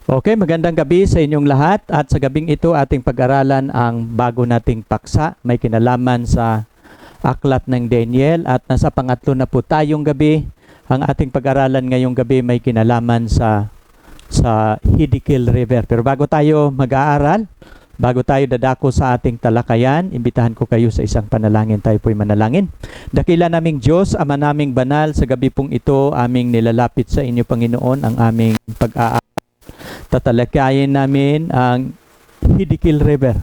Okay, magandang gabi sa inyong lahat at sa gabing ito ating pag-aralan ang bago nating paksa. May kinalaman sa aklat ng Daniel at nasa pangatlo na po tayong gabi. Ang ating pag-aralan ngayong gabi may kinalaman sa Hiddekel River. Pero bago tayo mag-aaral, bago tayo dadako sa ating talakayan, imbitahan ko kayo sa isang panalangin. Tayo po'y manalangin. Dakila naming Diyos, Ama naming banal, sa gabi pong ito aming nilalapit sa inyo, Panginoon, ang aming pag-aaral. Tatalakayin namin ang Hiddekel River.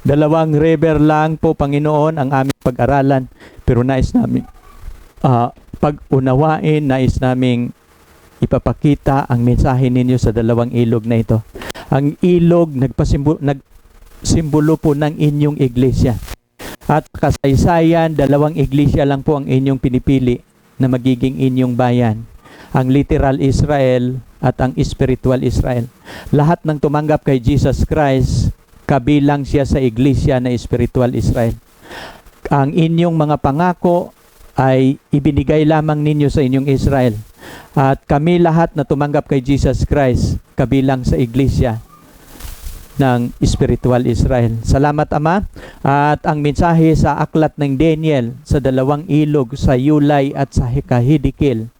Dalawang river lang po, Panginoon, ang aming pag-aralan. Pero nais namin pag-unawain, nais naming ipapakita ang mensahe ninyo sa dalawang ilog na ito. Ang ilog nagsimbolo po ng inyong iglesia. At kasaysayan, dalawang iglesia lang po ang inyong pinipili na magiging inyong bayan. Ang literal Israel at ang spiritual Israel. Lahat ng tumanggap kay Jesus Christ, kabilang siya sa iglesia na spiritual Israel. Ang inyong mga pangako ay ibinigay lamang ninyo sa inyong Israel. At kami lahat na tumanggap kay Jesus Christ, kabilang sa iglesia ng spiritual Israel. Salamat, Ama. At ang mensahe sa aklat ng Daniel sa dalawang ilog, sa Yulay at sa Hiddekel,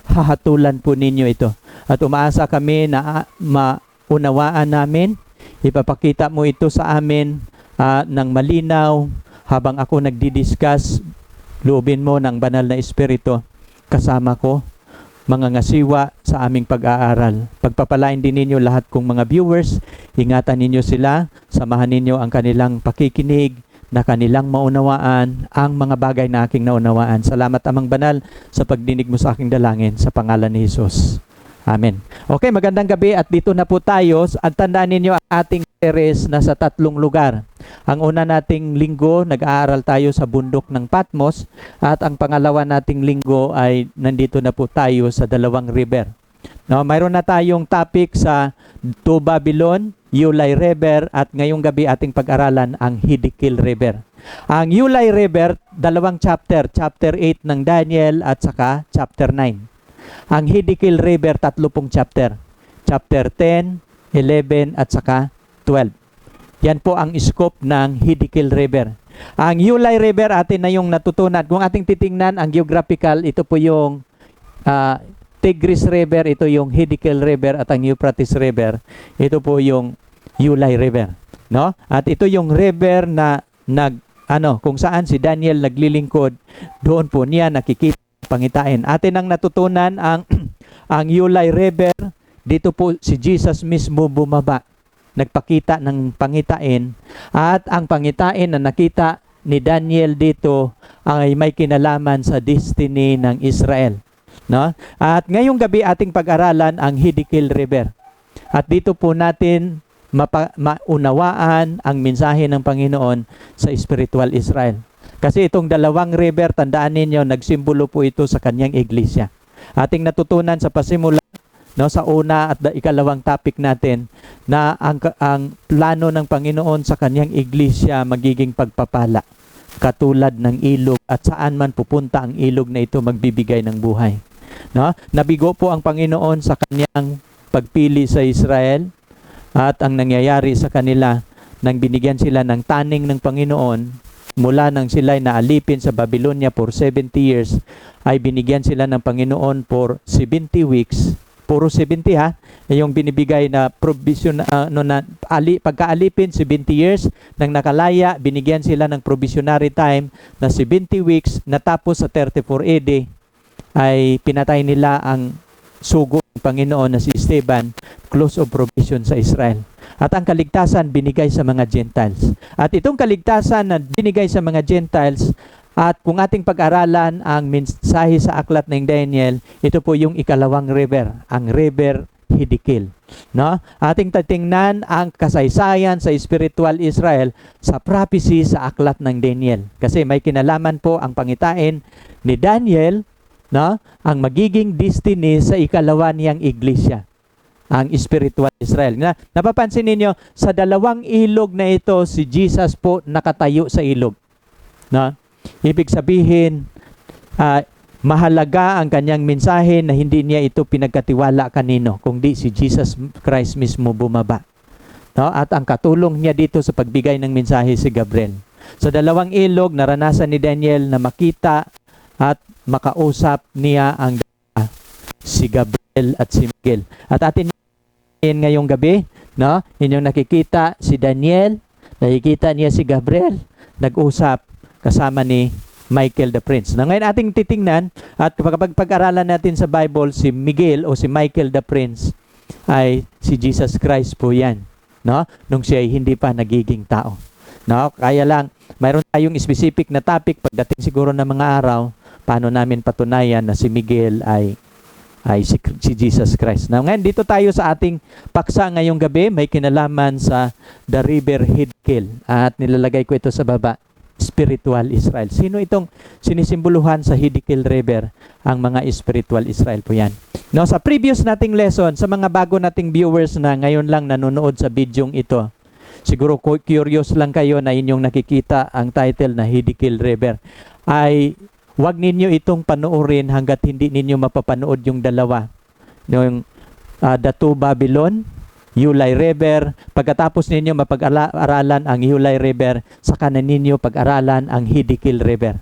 hahatulan po ninyo ito. At umaasa kami na maunawaan namin, ipapakita mo ito sa amin ng malinaw habang ako nagdi-discuss. Loobin mo ng banal na espiritu kasama ko, mga ngasiwa sa aming pag-aaral. Pagpapalain din ninyo lahat kong mga viewers, ingatan ninyo sila, samahan ninyo ang kanilang pakikinig, na kanilang maunawaan ang mga bagay na aking naunawaan. Salamat, Amang Banal, sa pagdinig mo sa aking dalangin sa pangalan ni Jesus. Amen. Okay, magandang gabi at dito na po tayo. At tandaan ninyo ang ating series na sa 3 lugar. Ang una nating linggo, nag-aaral tayo sa bundok ng Patmos. At ang pangalawa nating linggo ay nandito na po tayo sa dalawang river. No, mayroon na tayong topic sa To Babylon, Yulay River, at ngayong gabi ating pag-aralan ang Hiddekel River. Ang Yulay River, dalawang chapter, chapter 8 ng Daniel at saka chapter 9. Ang Hiddekel River, 30 chapter. Chapter 10, 11 at saka 12. Yan po ang scope ng Hiddekel River. Ang Yulay River, atin na yung natutunan. Kung ating titingnan ang geographical, ito po yung Tigris River, ito yung Hiddekel River, at ang Euphrates River, ito po yung Yulay River, no? At ito yung river na kung saan si Daniel naglilingkod, doon po niya nakikita pangitain. Atin ang natutunan ang Yulay River, dito po si Jesus mismo bumaba, nagpakita ng pangitain, at ang pangitain na nakita ni Daniel dito ay may kinalaman sa destiny ng Israel. No? At ngayong gabi ating pag-aralan ang Hiddekel River. At dito po natin maunawaan ang mensahe ng Panginoon sa spiritual Israel. Kasi itong dalawang river, tandaan ninyo, nagsimbolo po ito sa kanyang iglesia. Ating natutunan sa pasimula, no, sa una at ikalawang topic natin, na ang plano ng Panginoon sa kanyang iglesia magiging pagpapala, katulad ng ilog, at saan man pupunta ang ilog na ito magbibigay ng buhay. No? Nabigo po ang Panginoon sa kanyang pagpili sa Israel, at ang nangyayari sa kanila nang binigyan sila ng taning ng Panginoon mula nang sila'y naalipin sa Babylonia for 70 years, ay binigyan sila ng Panginoon for 70 weeks. Puro 70 ha, yung binibigay na provision, pagkaalipin 70 years, nang nakalaya, binigyan sila ng provisionary time na 70 weeks, natapos sa 34 AD, ay pinatay nila ang sugo ng Panginoon na si Esteban, close of provision sa Israel. At ang kaligtasan binigay sa mga Gentiles. At itong kaligtasan na binigay sa mga Gentiles, at kung ating pag-aralan ang mensahe sa aklat ng Daniel, ito po yung ikalawang river, ang River Hiddekel. No? Ating tatingnan ang kasaysayan sa spiritual Israel sa prophecy sa aklat ng Daniel. Kasi may kinalaman po ang pangitain ni Daniel, no, ang magiging destiny sa ikalawa niyang iglesia, ang spiritual Israel. Napapansin ninyo, sa dalawang ilog na ito, si Jesus po nakatayo sa ilog. No? Ibig sabihin, mahalaga ang kanyang mensahe na hindi niya ito pinagkatiwala kanino, kundi si Jesus Christ mismo bumaba. No? At ang katulong niya dito sa pagbigay ng mensahe si Gabriel. Sa dalawang ilog, naranasan ni Daniel na makita at makausap niya ang si Gabriel at si Miguel. At atin ngayong gabi, no? Inyong nakikita si Daniel, nakikita niya si Gabriel, nag-usap kasama ni Michael the Prince. Na ngayon ating titingnan at kapag pag-aralan natin sa Bible, si Miguel o si Michael the Prince ay si Jesus Christ po yan. No? Nung siya ay hindi pa nagiging tao. No? Kaya lang, mayroon tayong specific na topic pagdating siguro ng mga araw, paano namin patunayan na si Miguel ay si Jesus Christ. Now, ngayon, dito tayo sa ating paksa ngayong gabi, may kinalaman sa the river Hiddekel. At nilalagay ko ito sa baba, spiritual Israel. Sino itong sinisimboluhan sa Hiddekel River? Ang mga spiritual Israel po yan. No, sa previous nating lesson, sa mga bago nating viewers na ngayon lang nanonood sa bidyong ito, siguro curious lang kayo na inyong nakikita ang title na Hiddekel River. Ay huwag ninyo itong panoorin hanggat hindi ninyo mapapanood yung dalawa. Yung Datu Babylon, Ulai River. Pagkatapos ninyo mapag-aralan ang Ulai River, saka na ninyo pag-aralan ang Hiddekel River.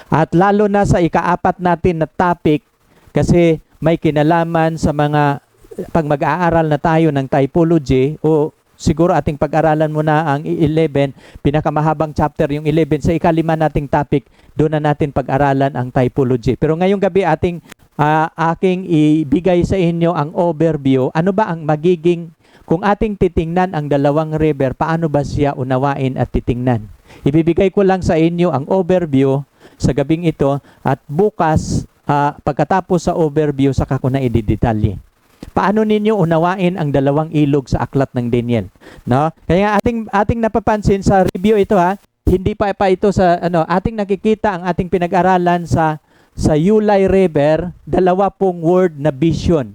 At lalo na sa ikaapat natin na topic, kasi may kinalaman sa mga, pag mag-aaral na tayo ng typology, o siguro ating pag-aralan muna ang 11, pinakamahabang chapter yung 11, sa ikalima nating topic, doon na natin pag-aralan ang typology. Pero ngayong gabi aking ibigay sa inyo ang overview. Ano ba ang magiging, kung ating titingnan ang dalawang river, paano ba siya unawain at titingnan? Ibibigay ko lang sa inyo ang overview sa gabing ito at bukas, pagkatapos sa overview, saka ko na ididetalye. Paano ninyo unawain ang dalawang ilog sa aklat ng Daniel? No? Kaya ating napapansin sa review ito hindi pa ito sa ating nakikita ang ating pinag-aralan sa Ulai River, dalawa pong word na vision.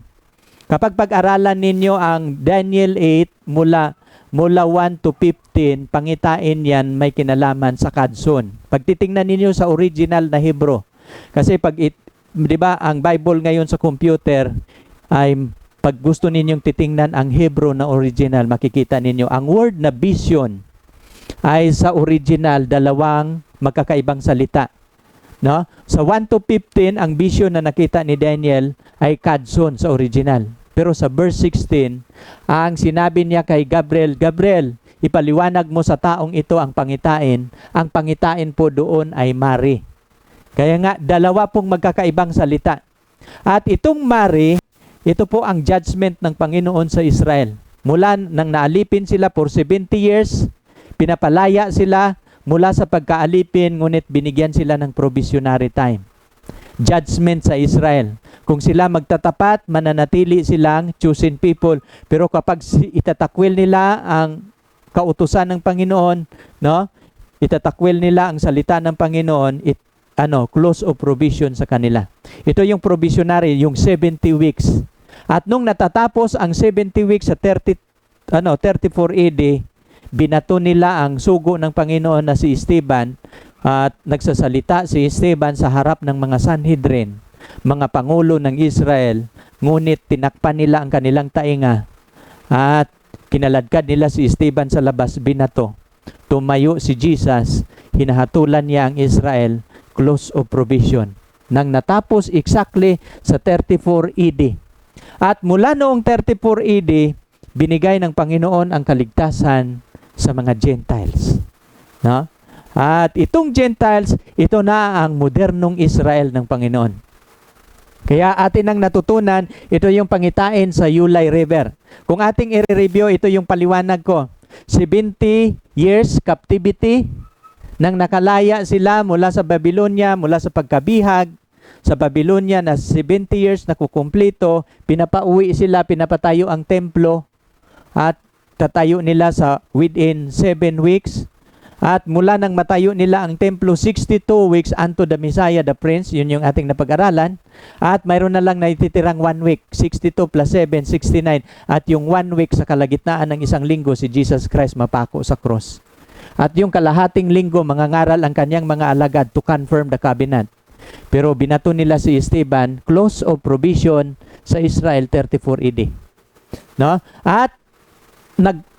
Kapag pag-aralan ninyo ang Daniel 8 mula 1 to 15, pangitain yan may kinalaman sa Kadson. Pag titingnan ninyo sa original na Hebrew, kasi di ba ang Bible ngayon sa computer ay pag gusto ninyong titingnan ang Hebrew na original, makikita ninyo ang word na vision ay sa original dalawang magkakaibang salita. No? Sa 1 to 15, ang vision na nakita ni Daniel ay Kadson sa original. Pero sa verse 16, ang sinabi niya kay Gabriel, Gabriel, ipaliwanag mo sa taong ito ang pangitain. Ang pangitain po doon ay Mari. Kaya nga, dalawa pong magkakaibang salita. At itong Mari, ito po ang judgment ng Panginoon sa Israel. Mula nang naalipin sila for 70 years, pinapalaya sila mula sa pagkaalipin, ngunit binigyan sila ng provisionary time. Judgment sa Israel. Kung sila magtatapat, mananatili silang chosen people. Pero kapag itatakwil nila ang kautusan ng Panginoon, no? Itatakwil nila ang salita ng Panginoon, close of provision sa kanila. Ito yung provisionary, yung 70 weeks. At nung natatapos ang 70 weeks sa 34 AD, binato nila ang sugo ng Panginoon na si Esteban at nagsasalita si Esteban sa harap ng mga Sanhedrin, mga pangulo ng Israel, ngunit tinakpan nila ang kanilang tainga at kinaladkad nila si Esteban sa labas, binato. Tumayo si Jesus, hinahatulan niya ang Israel, close of provision. Nang natapos exactly sa 34 AD. At mula noong 34 AD, binigay ng Panginoon ang kaligtasan sa mga Gentiles. No? At itong Gentiles, ito na ang modernong Israel ng Panginoon. Kaya atin ang natutunan, ito yung pangitain sa Ulai River. Kung ating i-review, ito yung paliwanag ko. 70 years captivity, nang nakalaya sila mula sa Babylonia, mula sa pagkabihag, sa Babylonia na 70 years na kukumplito, pinapauwi sila, pinapatayo ang templo, at tatayo nila sa within 7 weeks. At mula nang matayo nila ang templo, 62 weeks unto the Messiah, the Prince, yun yung ating napag-aralan. At mayroon na lang natitirang 1 week, 62 plus 7, 69. At yung 1 week sa kalagitnaan ng isang linggo, si Jesus Christ mapako sa cross. At yung kalahating linggo, mangangaral ang kanyang mga alagad to confirm the covenant. Pero binato nila si Esteban, close of provision sa Israel 34 AD. No? At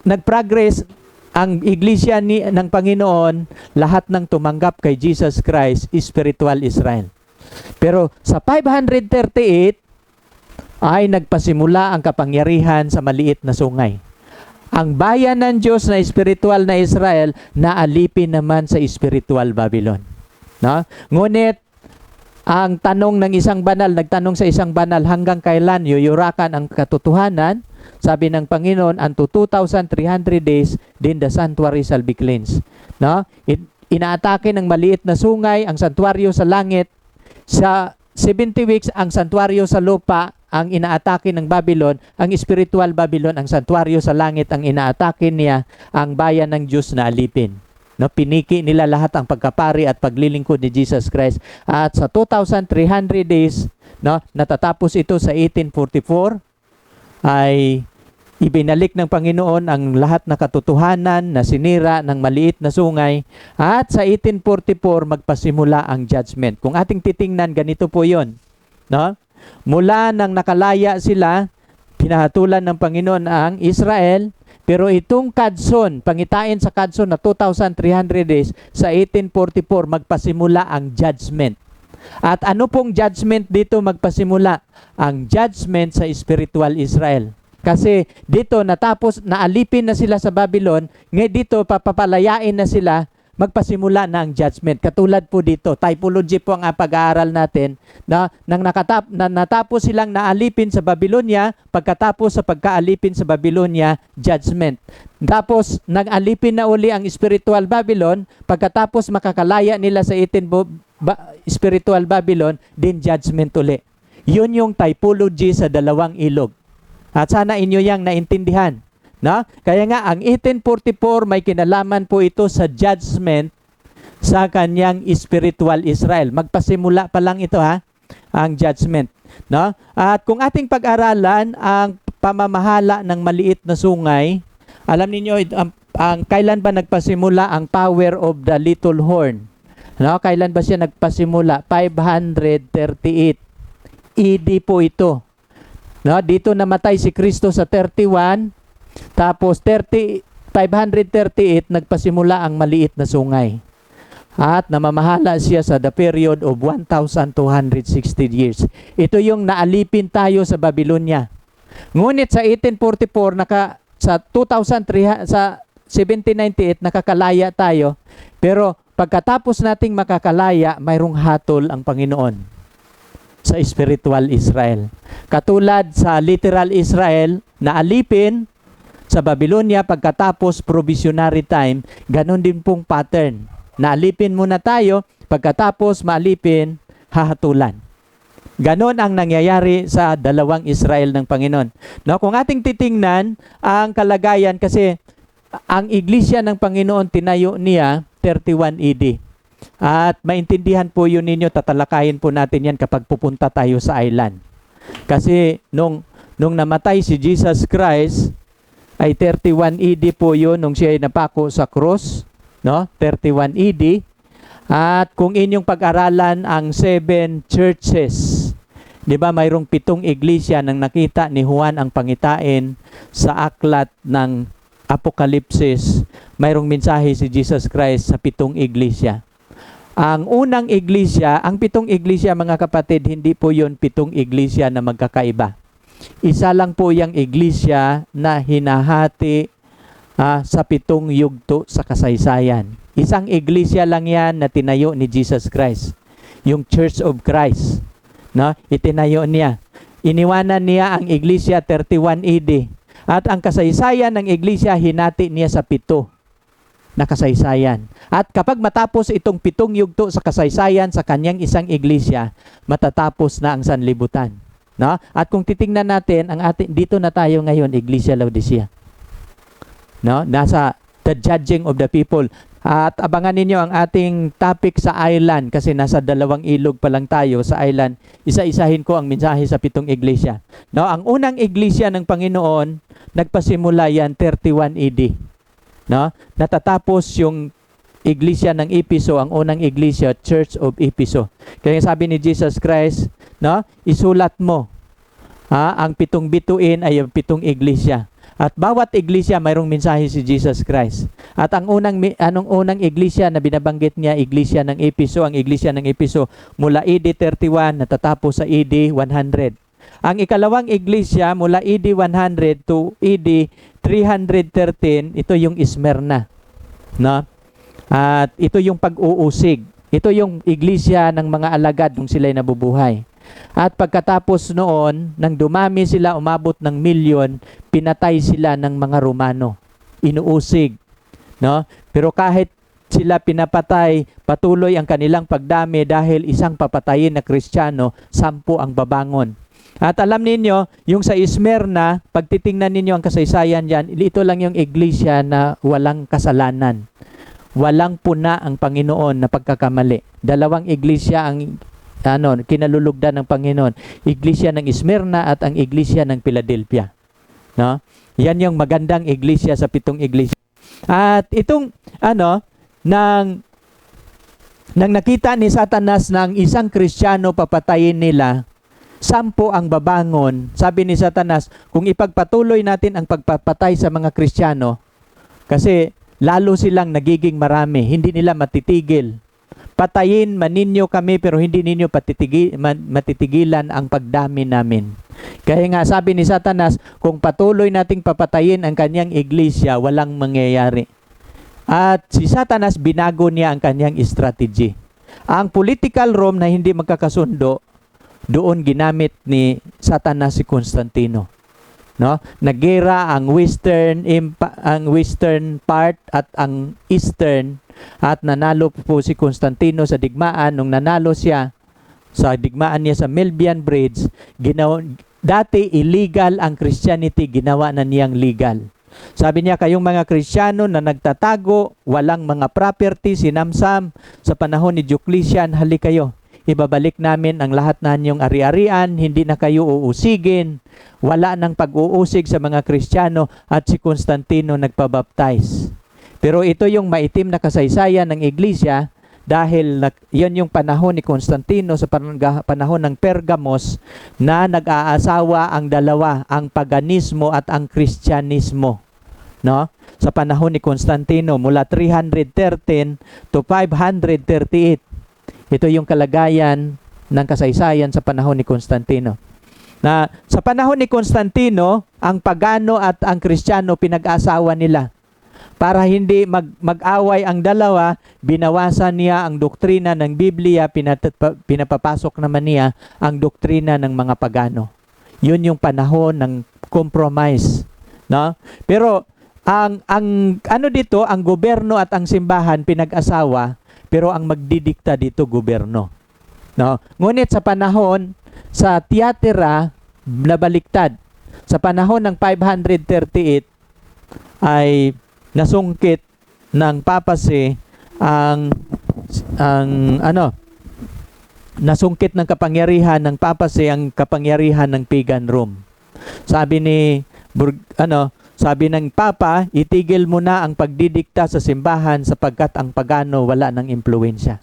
nag-progress ang iglesia ng Panginoon, lahat ng tumanggap kay Jesus Christ, spiritual Israel. Pero sa 538 ay nagpasimula ang kapangyarihan sa maliit na sungay. Ang bayan ng Diyos na spiritual na Israel, naalipin naman sa spiritual Babylon. No? Ngunit, ang tanong ng isang banal, nagtanong sa isang banal, hanggang kailan yuyurakan ang katotohanan? Sabi ng Panginoon, unto 2,300 days, then the sanctuary shall be cleansed. No? Inaatake ng maliit na sungay ang santuaryo sa langit. Sa 70 weeks, ang santuaryo sa lupa ang inaatake ng Babylon, ang spiritual Babylon, ang santuaryo sa langit, ang inaatake niya, ang bayan ng Diyos na alipin. No, piniki nila lahat ang pagkapari at paglilingkod ni Jesus Christ. At sa 2,300 days, no, natatapos ito sa 1844, ay ibinalik ng Panginoon ang lahat na katotohanan na sinira ng maliit na sungay. At sa 1844, magpasimula ang judgment. Kung ating titingnan, ganito po yon. No? Mula nang nakalaya sila, pinahatulan ng Panginoon ang Israel, pero itong Kadson, pangitain sa Kadson na 2,300 days, sa 1844 magpasimula ang judgment. At ano pong judgment dito magpasimula? Ang judgment sa spiritual Israel. Kasi dito natapos, naalipin na sila sa Babylon, ngayon dito papapalayain na sila, magpasimula na ang judgment. Katulad po dito, typology po ang pag-aaral natin, na natapos silang naalipin sa Babylonia, pagkatapos sa pagkaalipin sa Babylonia, judgment. Tapos, nag-alipin na uli ang spiritual Babylon, pagkatapos makakalaya nila sa spiritual Babylon, din judgment uli. Yun yung typology sa dalawang ilog. At sana inyo yang naintindihan. No? Kaya nga, ang 1844 may kinalaman po ito sa judgment sa kanyang spiritual Israel. Magpasimula pa lang ito ang judgment. No? At kung ating pag-aralan ang pamamahala ng maliit na sungay, alam niyo ang kailan ba nagpasimula ang power of the little horn? No? Kailan ba siya nagpasimula? 538 AD po ito. No? Dito namatay si Kristo sa 31. Tapos 538 nagpasimula ang maliit na sungay. At namamahala siya sa the period of 1,260 years. Ito yung naalipin tayo sa Babylonia. Ngunit sa 1844 sa 1798 nakakalaya tayo. Pero pagkatapos nating makakalaya, mayroong hatol ang Panginoon sa spiritual Israel. Katulad sa literal Israel, naalipin sa Babylonia, pagkatapos provisionary time, ganon din pong pattern. Naalipin muna tayo, pagkatapos maalipin, hahatulan. Ganon ang nangyayari sa dalawang Israel ng Panginoon. No, kung ating titingnan ang kalagayan, kasi ang iglesia ng Panginoon tinayo niya 31 AD. At maintindihan po yun ninyo, tatalakayin po natin yan kapag pupunta tayo sa island. Kasi nung namatay si Jesus Christ, ay 31 AD po yun nung siya ay napako sa cross, no? 31 AD. At kung inyong pag-aralan ang 7 churches, di ba mayroong 7 iglesia nang nakita ni Juan ang pangitain sa aklat ng Apokalipsis, mayroong mensahe si Jesus Christ sa 7 iglesia. Ang unang iglesia, ang 7 iglesia mga kapatid, hindi po yun 7 iglesia na magkakaiba. Isa lang po yung iglesia na hinahati sa 7 yugto sa kasaysayan. Isang iglesia lang yan na tinayo ni Jesus Christ. Yung Church of Christ. No? Itinayo niya. Iniwanan niya ang iglesia 31 AD. At ang kasaysayan ng iglesia hinati niya sa 7 na kasaysayan. At kapag matapos itong 7 yugto sa kasaysayan sa kanyang isang iglesia, matatapos na ang sanlibutan. No? At kung titingnan natin, dito na tayo ngayon, Iglesia Laodicea. No? Nasa the judging of the people. At abangan ninyo ang ating topic sa island, kasi nasa 2 ilog pa lang tayo sa island. Isa-isahin ko ang mensahe sa 7 iglesia. No? Ang unang iglesia ng Panginoon, nagpasimula yan 31 AD. No? Natatapos yung iglesia ng Episo, ang unang iglesia, Church of Episo. Kaya sabi ni Jesus Christ, no, isulat mo, ang 7 bituin ay ang 7 iglesia. At bawat iglesia mayroong mensahe si Jesus Christ. At ang unang iglesia na binabanggit niya, iglesia ng Episo, ang iglesia ng Episo mula AD 31 natatapos sa AD 100. Ang ikalawang iglesia mula AD 100 to AD 313, ito yung Smyrna, no? At ito yung pag-uusig. Ito yung iglesia ng mga alagad nung sila'y nabubuhay. At pagkatapos noon, nang dumami sila, umabot ng 1,000,000, pinatay sila ng mga Romano. Inuusig, no? Pero kahit sila pinapatay, patuloy ang kanilang pagdami dahil isang papatayin na Kristiyano, 10 ang babangon. At alam ninyo, yung sa Smyrna, pag titingnan ninyo ang kasaysayan dyan, ito lang yung iglesia na walang kasalanan. Walang puna ang Panginoon na pagkakamali. 2 iglesia ang kinalulugdan ng Panginoon. Iglesia ng Smyrna at ang iglesia ng Philadelphia. No? Yan yung magandang iglesia sa 7 iglesia. At itong nang nakita ni Satanas na ang isang Kristiyano papatayin nila, 10 ang babangon. Sabi ni Satanas, kung ipagpatuloy natin ang pagpapatay sa mga Kristiyano, kasi lalo silang nagiging marami, hindi nila matitigil. Patayin man ninyo kami pero hindi ninyo matitigilan ang pagdami namin. Kaya nga sabi ni Satanas, kung patuloy nating papatayin ang kanyang iglesia, walang mangyayari. At si Satanas, binago niya ang kanyang strategy. Ang political Rome na hindi magkakasundo, doon ginamit ni Satanas si Constantino. No? Naggera ang western part at ang eastern, at nanalo po si Constantino sa digmaan. Nung nanalo siya sa digmaan niya sa Milvian Bridge, dati illegal ang Christianity, ginawa na niyang legal. Sabi niya, kayong mga Kristiyano na nagtatago, walang mga property, sinamsam sa panahon ni Diocletian, halik kayo. Ibabalik namin ang lahat na niyong ari-arian, hindi na kayo uusigin, wala nang pag-uusig sa mga Kristiyano, at si Constantino nagpabaptize. Pero ito yung maitim na kasaysayan ng iglesia dahil yan yung panahon ni Constantino sa panahon ng Pergamos na nag-aasawa ang dalawa, ang paganismo at ang Kristyanismo. No? Sa panahon ni Constantino mula 313 to 538. Ito yung kalagayan ng kasaysayan sa panahon ni Constantino. Na sa panahon ni Constantino, ang pagano at ang Kristiyano pinag-asawa nila. Para hindi mag-away ang dalawa, binawasan niya ang doktrina ng Biblia, pinapapasok naman niya ang doktrina ng mga pagano. Yun yung panahon ng compromise, no? Pero ang dito, ang gobyerno at ang simbahan pinag-asawa, pero ang magdidikta dito gobyerno. No? Ngunit sa panahon sa Thyatira, nabaliktad. Sa panahon ng 538 ay nasungkit ng papacy nasungkit ng kapangyarihan ng papacy ang kapangyarihan ng pagan Rome. Sabi ng Papa, itigil mo na ang pagdidikta sa simbahan sapagkat ang pagano wala ng impluwensya.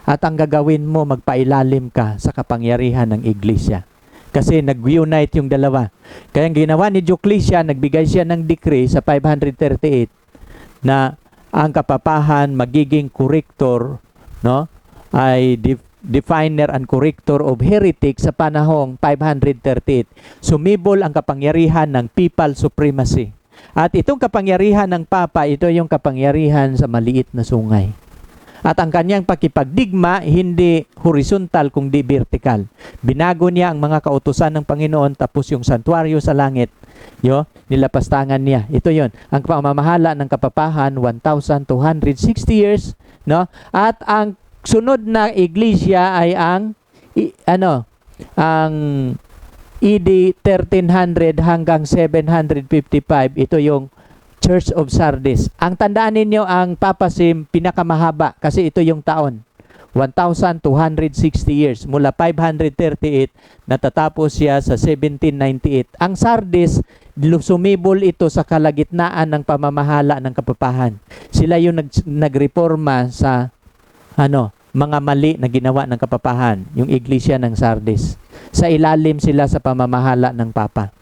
At ang gagawin mo, magpailalim ka sa kapangyarihan ng iglesia. Kasi nag-unite yung dalawa. Kaya ang ginawa ni Diocletian, nagbigay siya ng decree sa 538 na ang kapapahan magiging corrector, no? Ay definer and corrector of heretic sa panahong 538. Sumibol ang kapangyarihan ng papal supremacy. At itong kapangyarihan ng Papa, ito yung kapangyarihan sa maliit na sungay. At ang kanyang pakipagdigma, hindi horizontal kundi vertical. Binago niya ang mga kautusan ng Panginoon, tapos yung santuario sa langit, nilapastangan niya. Ito yon ang pamamahala ng kapapahan, 1,260 years, no? At ang sunod na iglesia ay ang AD 1300 hanggang 755. Ito yung Church of Sardis. Ang tandaan ninyo, ang papacy pinakamahaba kasi ito yung taon. 1,260 years. Mula 538, natatapos siya sa 1798. Ang Sardis, sumibol ito sa kalagitnaan ng pamamahala ng kapapahan. Sila yung nagreforma sa mga mali na ginawa ng kapapahan, yung iglesia ng Sardis. Sa ilalim sila sa pamamahala ng Papa.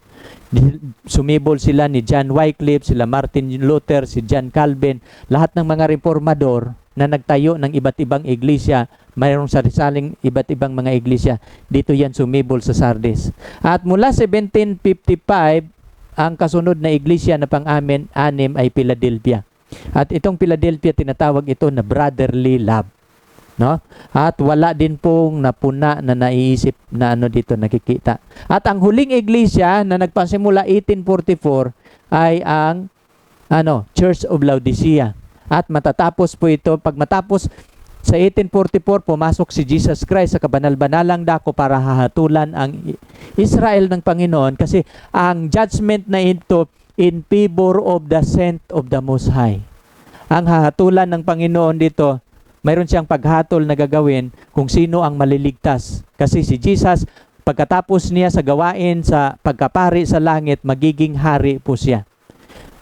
Sumibol sila ni John Wycliffe, sila Martin Luther, si John Calvin, lahat ng mga reformador na nagtayo ng iba't ibang iglesia, mayroong sarisaling iba't ibang mga iglesia. Dito yan sumibol sa Sardis. At mula 1755, ang kasunod na iglesia na pang-anim ay Philadelphia. At itong Philadelphia, tinatawag ito na brotherly love. No? At wala din pong napuna na naiisip na dito nakikita. At ang huling iglesia na nagpasimula 1844 ay ang Church of Laodicea. At matatapos po ito, pag matapos sa 1844, pumasok si Jesus Christ sa kabanal-banalang dako para hahatulan ang Israel ng Panginoon, kasi ang judgment na ito in favor of the saint of the Most High. Ang hahatulan ng Panginoon dito, mayroon siyang paghatol na gagawin kung sino ang maliligtas. Kasi si Jesus, pagkatapos niya sa gawain sa pagkapari sa langit, magiging hari po siya.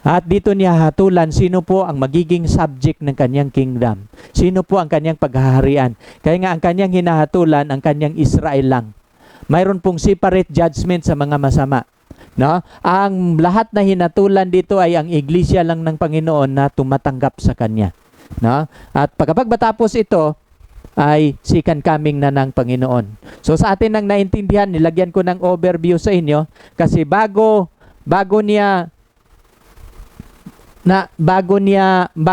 At dito niya hatulan sino po ang magiging subject ng kanyang kingdom. Sino po ang kanyang paghaharian. Kaya nga ang kanyang hinahatulan, ang kanyang Israel lang. Mayroon pong separate judgment sa mga masama. No? Ang lahat na hinatulan dito ay ang iglesia lang ng Panginoon na tumatanggap sa kanya. No? At pagkapag matapos ito, ay second coming na ng Panginoon. So sa atin nang naintindihan, nilagyan ko ng overview sa inyo, kasi bago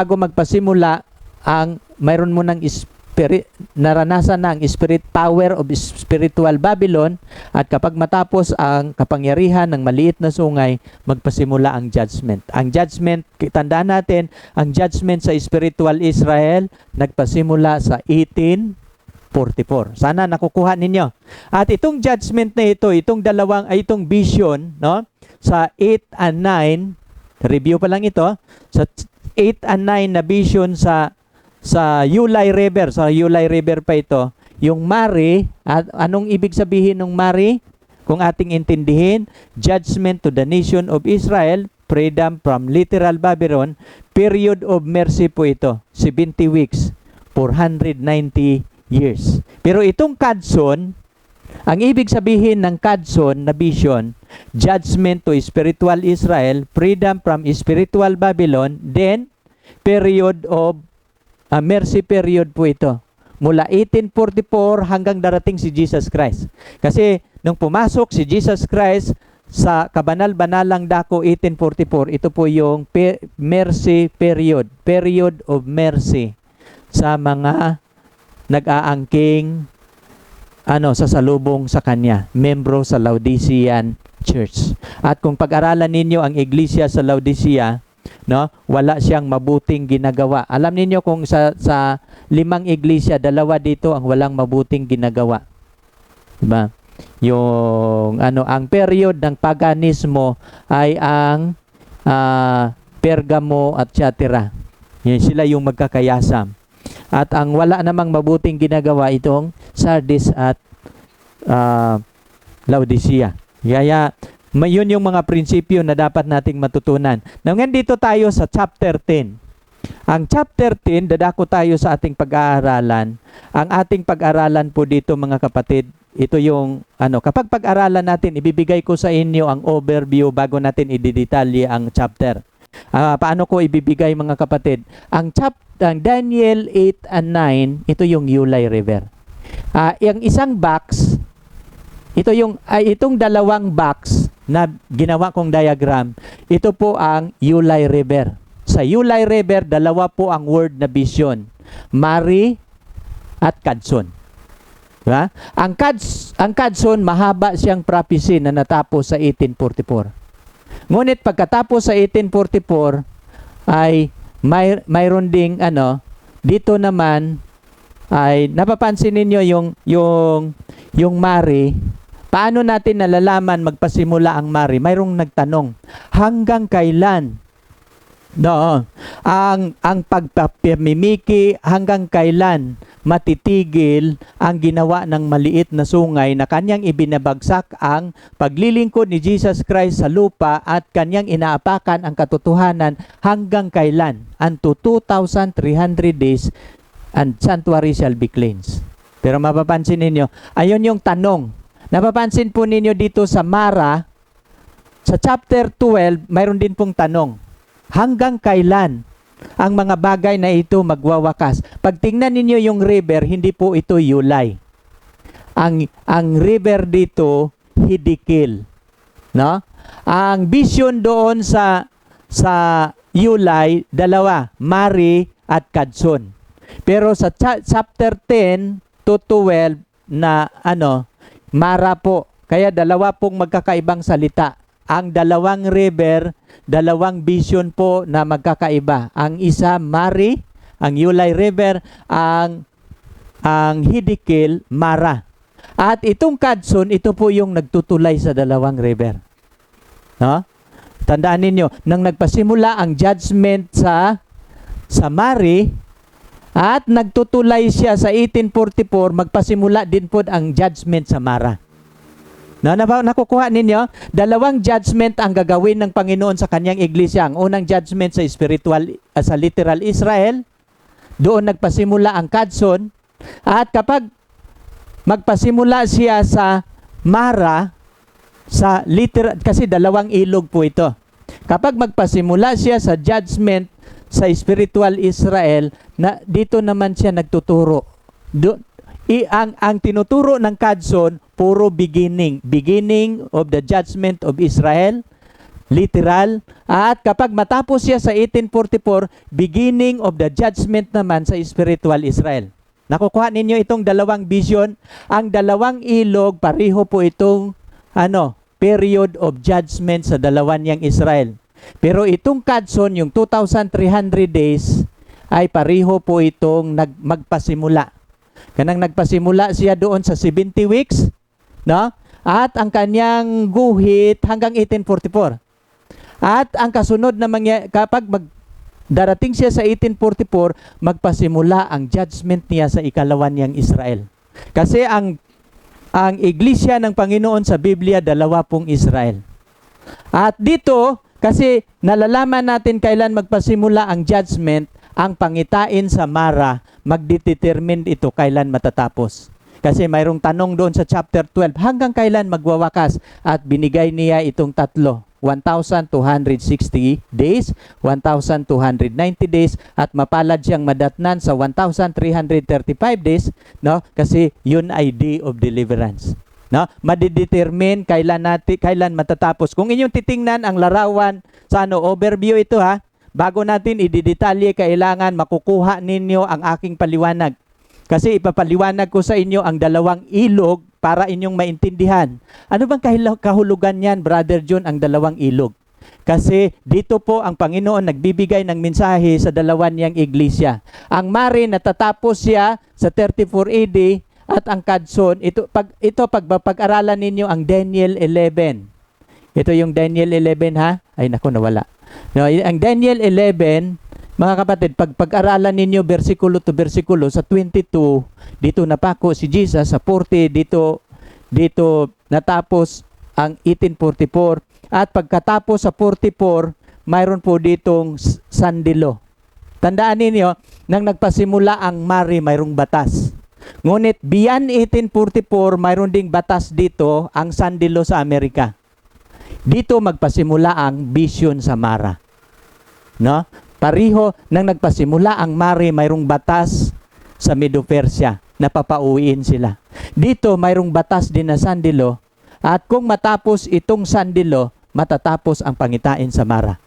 magpasimula, mayroon mo ng naranasan na ang spirit power of spiritual Babylon, at kapag matapos ang kapangyarihan ng maliit na sungay, magpasimula ang judgment. Ang judgment, tandaan natin, ang judgment sa spiritual Israel nagpasimula sa 1844. Sana nakukuha ninyo. At itong judgment na ito, itong vision, no, sa 8 and 9, review pa lang ito, sa 8 and 9 na vision sa Ulai River. Sa Ulai River pa ito. Yung Mari, at anong ibig sabihin ng Mari? Kung ating intindihin, judgment to the nation of Israel, freedom from literal Babylon, period of mercy po ito. 70 weeks, 490 years. Pero itong Kadson, ang ibig sabihin ng Kadson na vision, judgment to spiritual Israel, freedom from spiritual Babylon, then period of mercy period po ito. Mula 1844 hanggang darating si Jesus Christ. Kasi nung pumasok si Jesus Christ sa kabanal-banalang dako 1844, ito po yung mercy period. Period of mercy sa mga nag-aangking sasalubong sa kanya, membro sa Laodicean Church. At kung pag-aralan ninyo ang iglesia sa Laodicea, no, wala siyang mabuting ginagawa. Alam niyo kung sa 5 iglesia, 2 dito ang walang mabuting ginagawa. Diba? Yung ang period ng paganismo ay ang Pergamo at Thyatira. Yan, sila yung magkakayasam. At ang wala namang mabuting ginagawa itong Sardis at Laodicea. Kaya yun yung mga prinsipyo na dapat nating matutunan. Ngayon dito tayo sa chapter 10. Ang chapter 10, dadako tayo sa ating pag-aaralan. Ang ating pag-aaralan po dito, mga kapatid, ito yung kapag pag-aralan natin, ibibigay ko sa inyo ang overview bago natin i-detalye ang chapter. Paano ko ibibigay, mga kapatid? Ang Daniel 8 and 9, ito yung Ulai River. Yung isang box, itong 2 box na ginawa kong diagram, ito po ang Ulai River. Sa Ulai River, 2 po ang word na vision. Mari at Kadson. Diba? Ang Kadson, mahaba siyang prophecy na natapos sa 1844. Ngunit pagkatapos sa 1844, ay mayroon ding dito naman, ay napapansin ninyo yung Mari. Paano natin nalalaman magpasimula ang Mari? Mayroong nagtanong, hanggang kailan? No. ang pagpapamimiki hanggang kailan matitigil ang ginawa ng maliit na sungay na kanyang ibinabagsak ang paglilingkod ni Jesus Christ sa lupa at kanyang inaapakan ang katotohanan hanggang kailan? Unto 2,300 days and sanctuary shall be cleansed. Pero mapapansin ninyo, ayon yung tanong. Napapansin po ninyo dito sa Mara, sa chapter 12, mayroon din pong tanong. Hanggang kailan ang mga bagay na ito magwawakas? Pag tingnan ninyo yung river, hindi po ito Yulay. Ang river dito, Hidikil. No? Ang vision doon sa Yulay, dalawa, Mari at Kadson. Pero sa chapter 10 to 12 na Mara po. Kaya dalawa pong magkakaibang salita. Ang dalawang river, dalawang vision po na magkakaiba. Ang isa, Mari, ang Yulay River, ang Hidikil, Mara. At itong Kadson, ito po yung nagtutulay sa dalawang river. No? Tandaan ninyo, nang nagpasimula ang judgment sa Mari, at nagtutulay siya sa 1844, magpasimula din po ang judgment sa Mara. No, nakukuha ninyo, dalawang judgment ang gagawin ng Panginoon sa kanyang iglesia. Ang unang judgment sa sa literal Israel, doon nagpasimula ang Kadson. At kapag magpasimula siya sa Mara, sa literal, kasi dalawang ilog po ito. Kapag magpasimula siya sa judgment sa spiritual Israel, na dito naman siya nagtuturo. Ang tinuturo ng Kadson, puro beginning of the judgment of Israel, literal. At kapag matapos siya sa 1844, beginning of the judgment naman sa spiritual Israel. Nakukuha ninyo itong dalawang vision. Ang dalawang ilog, pareho po itong period of judgment sa dalawan niyang Israel. Pero itong Kadson, yung 2,300 days, ay pareho po itong magpasimula. Kanang nagpasimula siya doon sa 70 weeks, no? At ang kanyang guhit hanggang 1844. At ang kasunod na kapag darating siya sa 1844, magpasimula ang judgment niya sa ikalawan niyang Israel. Kasi ang iglesia ng Panginoon sa Biblia, dalawa pong Israel. At dito, kasi nalalaman natin kailan magpasimula ang judgment, ang pangitain sa Mara, magdetermine ito kailan matatapos. Kasi mayroong tanong doon sa chapter 12, hanggang kailan magwawakas? At binigay niya itong tatlo, 1,260 days, 1,290 days, at mapalad siyang madatnan sa 1,335 days, no? Kasi yun ay day of deliverance. No? Madidetermine kailan matatapos. Kung inyong titingnan ang larawan sa overview ito bago natin ididetalye, kailangan makukuha ninyo ang aking paliwanag. Kasi ipapaliwanag ko sa inyo ang dalawang ilog para inyong maintindihan. Ano bang kahulugan niyan, Brother John, ang dalawang ilog? Kasi dito po ang Panginoon nagbibigay ng mensahe sa dalawan niyang iglesia. Ang Mari, natatapos siya sa 34 AD, at ang Kadson, pag-aralan ninyo ang Daniel 11. Ito yung Daniel 11 Ay nako, nawala. No, ang Daniel 11, mga kapatid, pag-aralan ninyo bersikulo to bersikulo, sa 22, dito napako si Jesus, sa 40, dito natapos ang 1844. At pagkatapos sa 44, mayroon po ditong sandilo. Tandaan ninyo, nang nagpasimula ang Mari, mayroong batas. Ngunit beyond 1844, mayroon ding batas dito, ang sandilo sa Amerika. Dito magpasimula ang vision sa Mara. No? Pariho, nang nagpasimula ang Mari, mayroong batas sa Medo-Persia na papauwiin sila. Dito mayroong batas din na sandilo, at kung matapos itong sandilo, matatapos ang pangitain sa Mara.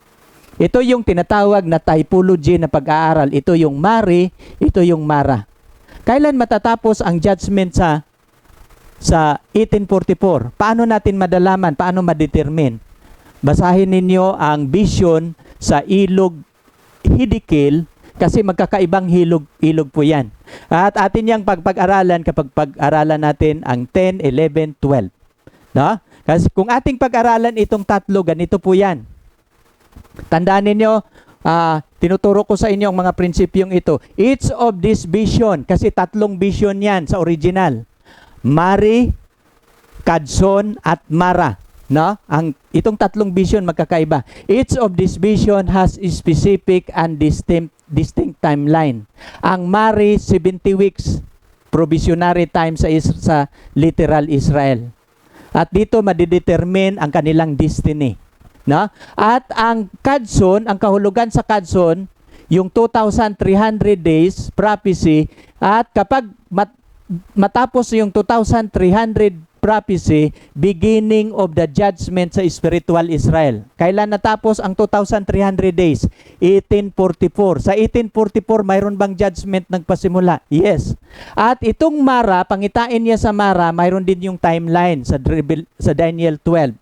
Ito yung tinatawag na typology na pag-aaral. Ito yung Mari, ito yung Mara. Kailan matatapos ang judgment sa 1844? Paano natin madalaman? Paano madetermine? Basahin ninyo ang vision sa ilog Hidikil, kasi magkakaibang ilog po yan. At atin yung pag-aralan kapag pag-aralan natin ang 10, 11, 12. No? Kasi kung ating pag-aralan itong tatlo, ganito po yan. Tandaan ninyo, tinuturo ko sa inyo ang mga prinsipyong ito. Each of this vision, kasi tatlong vision yan sa original. Mari, Kadson, at Mara. No? Itong tatlong vision magkakaiba. Each of this vision has a specific and distinct timeline. Ang Mari, 70 weeks, provisionary time sa literal Israel. At dito madidetermine ang kanilang destiny. No? At ang Kadson, ang kahulugan sa Kadson, yung 2,300 days prophecy, at kapag matapos yung 2,300 prophecy, beginning of the judgment sa spiritual Israel. Kailan natapos ang 2,300 days? 1844. Sa 1844, mayroon bang judgment nagpasimula? Yes. At itong Mara, pangitain niya sa Mara, mayroon din yung timeline sa Daniel 12.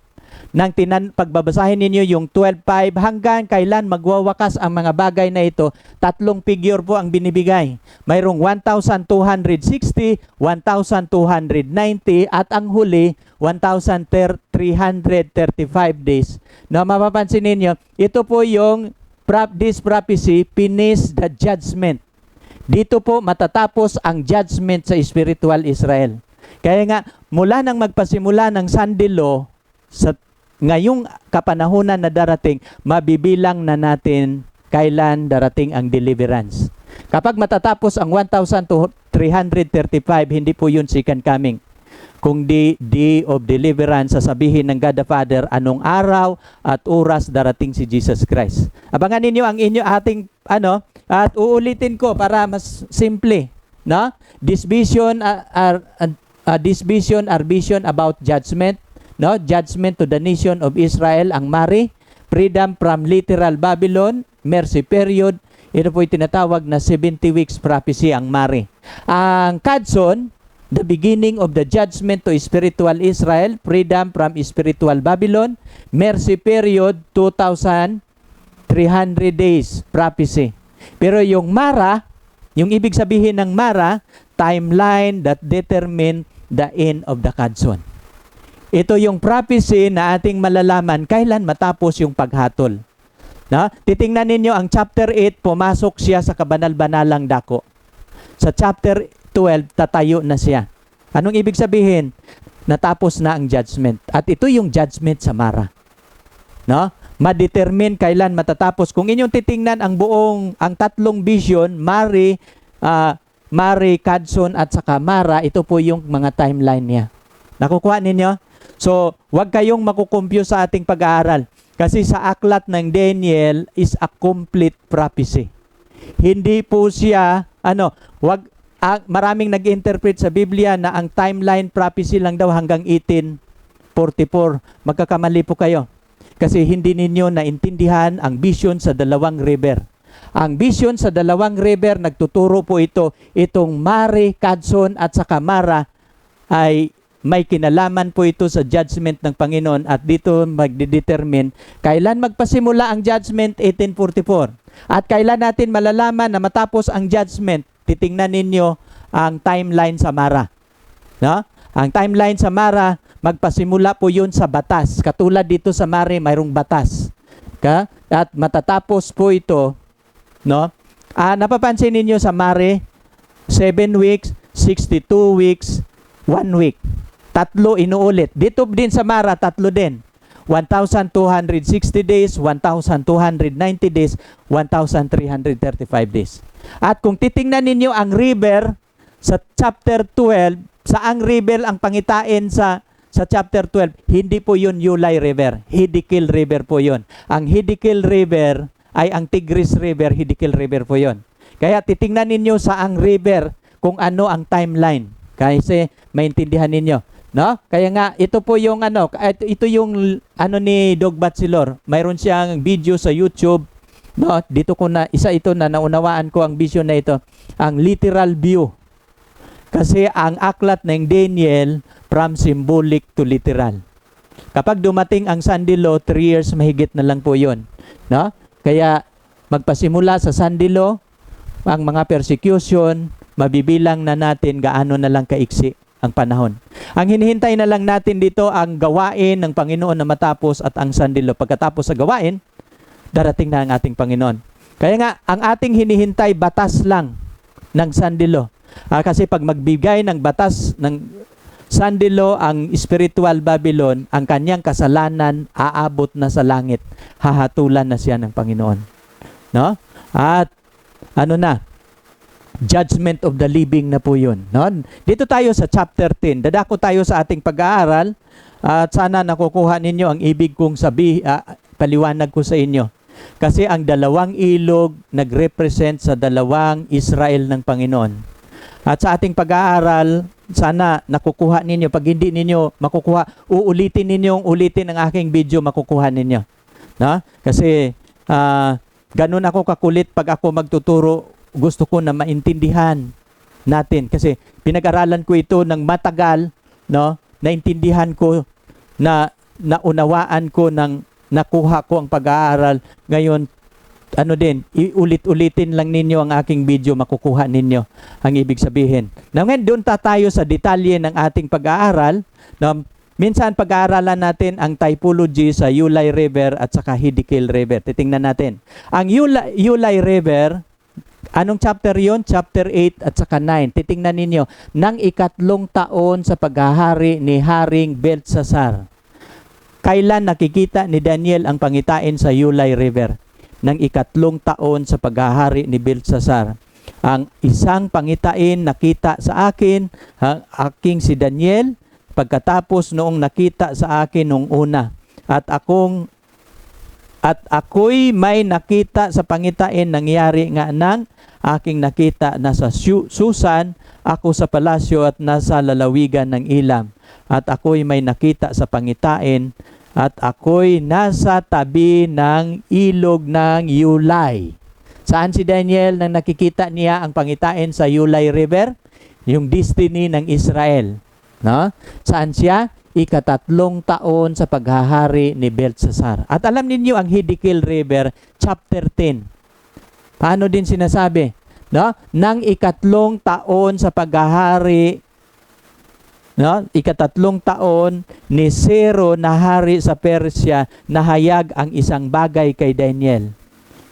Nang pagbabasahin ninyo yung 12.5 hanggang kailan magwawakas ang mga bagay na ito, tatlong figure po ang binibigay. Mayroong 1,260, 1,290 at ang huli 1,335 days. Na mapapansin ninyo, ito po yung this prophecy finish the judgment. Dito po matatapos ang judgment sa spiritual Israel. Kaya nga mula nang magpasimula ng Sunday law sa ngayong kapanahunan na darating, mabibilang na natin kailan darating ang deliverance. Kapag matatapos ang 1,335, hindi po yun second coming. Kung day of deliverance, sasabihin ng God the Father anong araw at oras darating si Jesus Christ. Abangan ninyo ang ating at uulitin ko para mas simple, no? This vision are vision about judgment. No, judgment to the nation of Israel, ang Mari, freedom from literal Babylon, mercy period, ito po tinatawag na 70 weeks prophecy ang Mari. Ang Kadson, the beginning of the judgment to spiritual Israel, freedom from spiritual Babylon, mercy period, 2,300 days prophecy. Pero yung Mara, yung ibig sabihin ng Mara, timeline that determine the end of the Kadson. Ito yung prophecy na ating malalaman kailan matapos yung paghatol. No? Titingnan ninyo ang chapter 8, pumasok siya sa kabanal-banalang dako. Sa chapter 12, tatayo na siya. Anong ibig sabihin? Natapos na ang judgment. At ito yung judgment sa Mara. No? Ma-determine kailan matatapos. Kung inyong titingnan ang tatlong vision, Mari, Kadson at saka Mara, ito po yung mga timeline niya. Nakukuha ninyo? So, wag kayong makukumpuse sa ating pag-aaral. Kasi sa aklat ng Daniel is a complete prophecy. Hindi po siya, maraming nag-interpret sa Biblia na ang timeline prophecy lang daw hanggang 1844. Magkakamali po kayo. Kasi hindi ninyo naintindihan ang vision sa dalawang river. Ang vision sa dalawang river, nagtuturo po itong Mari, Kadson at saka Mara ay may kinalaman po ito sa judgment ng Panginoon at dito magdedetermine kailan magpasimula ang judgment, 1844. At kailan natin malalaman na matapos ang judgment, titingnan ninyo ang timeline sa Mara. No? Ang timeline sa Mara, magpasimula po yun sa batas. Katulad dito sa Mari, mayroong batas. At matatapos po ito, no? Napapansin ninyo sa Mari, 7 weeks, 62 weeks, 1 week. Tatlo inuulit. Dito din sa Mara, tatlo din. 1,260 days, 1,290 days, 1,335 days. At kung titingnan ninyo ang river sa chapter 12, saang river ang pangitain sa chapter 12? Hindi po yun Ulai River. Hiddekel River po yun. Ang Hiddekel River ay ang Tigris River, Hiddekel River po yun. Kaya titingnan ninyo saang river kung ano ang timeline. Kasi maintindihan ninyo. No? Kaya nga ito po yung ito yung ni Dog Batsilor. Mayroon siyang video sa YouTube. No, dito ko na isa ito na naunawaan ko ang vision na ito, ang literal view. Kasi ang aklat ng Daniel from symbolic to literal. Kapag dumating ang Sunday law, 3 years mahigit na lang po 'yon, no? Kaya magpasimula sa Sunday law, ang mga persecution, mabibilang na natin gaano na lang kaiksi ang panahon. Ang hinihintay na lang natin dito ang gawain ng Panginoon na matapos at ang Sunday law. Pagkatapos sa gawain, darating na ang ating Panginoon. Kaya nga, ang ating hinihintay, batas lang ng sandilo. Kasi pag magbigay ng batas ng sandilo ang spiritual Babylon, ang kanyang kasalanan aabot na sa langit. Hahatulan na siya ng Panginoon. No? At ano na? Judgment of the living na po yun. No? Dito tayo sa chapter 10. Dadako tayo sa ating pag-aaral at sana nakukuha ninyo ang ibig kong paliwanag ko sa inyo. Kasi ang dalawang ilog nag-represent sa dalawang Israel ng Panginoon. At sa ating pag-aaral, sana nakukuha ninyo. Pag hindi ninyo makukuha, ulitin ang aking video, makukuha ninyo. No? Kasi ganun ako kakulit pag ako magtuturo. Gusto ko na maintindihan natin kasi pinag-aralan ko ito ng matagal, no? Naintindihan ko, na naunawaan ko, ng nakuha ko ang pag-aaral. Ngayon, iulit-ulitin lang ninyo ang aking video, makukuha ninyo ang ibig sabihin. Ngayon, doon tayo sa detalye ng ating pag-aaral. No? Minsan pag-aaralan natin ang typology sa Ulai River at saka Hiddekel River. Titingnan natin. Ang Ulai River, anong chapter yon? Chapter 8 at saka 9. Titingnan ninyo. Nang 3 taon sa paghahari ni Haring Belshazzar. Kailan nakikita ni Daniel ang pangitain sa Ulai River? Nang 3 taon sa paghahari ni Belshazzar. Ang isang pangitain nakita sa akin, ang aking si Daniel, pagkatapos noong nakita sa akin noong una. At ako'y may nakita sa pangitain, nangyari nga ng aking nakita nasa Susan, ako sa palasyo at nasa lalawigan ng Ilam. At ako'y may nakita sa pangitain at ako'y nasa tabi ng ilog ng Ulai. Saan si Daniel nang nakikita niya ang pangitain sa Ulai River? Yung destiny ng Israel. No? Saan siya? 3 taon sa paghahari ni Belshazzar. At alam ninyo ang Hiddekel River, chapter 10. Paano din sinasabi? No? Nang 3 taon sa paghahari, no? 3 taon ni Cero na hari sa Persia, nahayag ang isang bagay kay Daniel.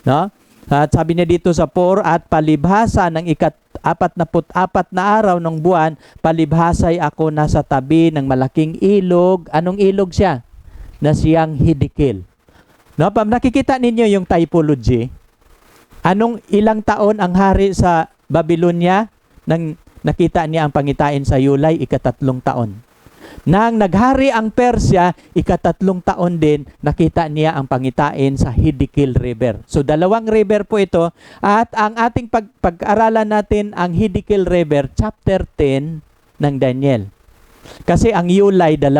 No? At sabi niya dito sa 4, at palibhasa ng 44 na araw ng buwan, palibhasay ako nasa tabi ng malaking ilog. Anong ilog siya? Na siyang Hiddekel. No? Pag nakikita ninyo yung typology, ilang taon ang hari sa Babylonia nang nakita niya ang pangitain sa Ulai? 3 taon. Nang naghari ang Persya, 3 taon din, nakita niya ang pangitain sa Hiddekel River. So, 2 river po ito. At ang ating pag-aralan natin, ang Hiddekel River, chapter 10 ng Daniel. Kasi ang Ulai, 2.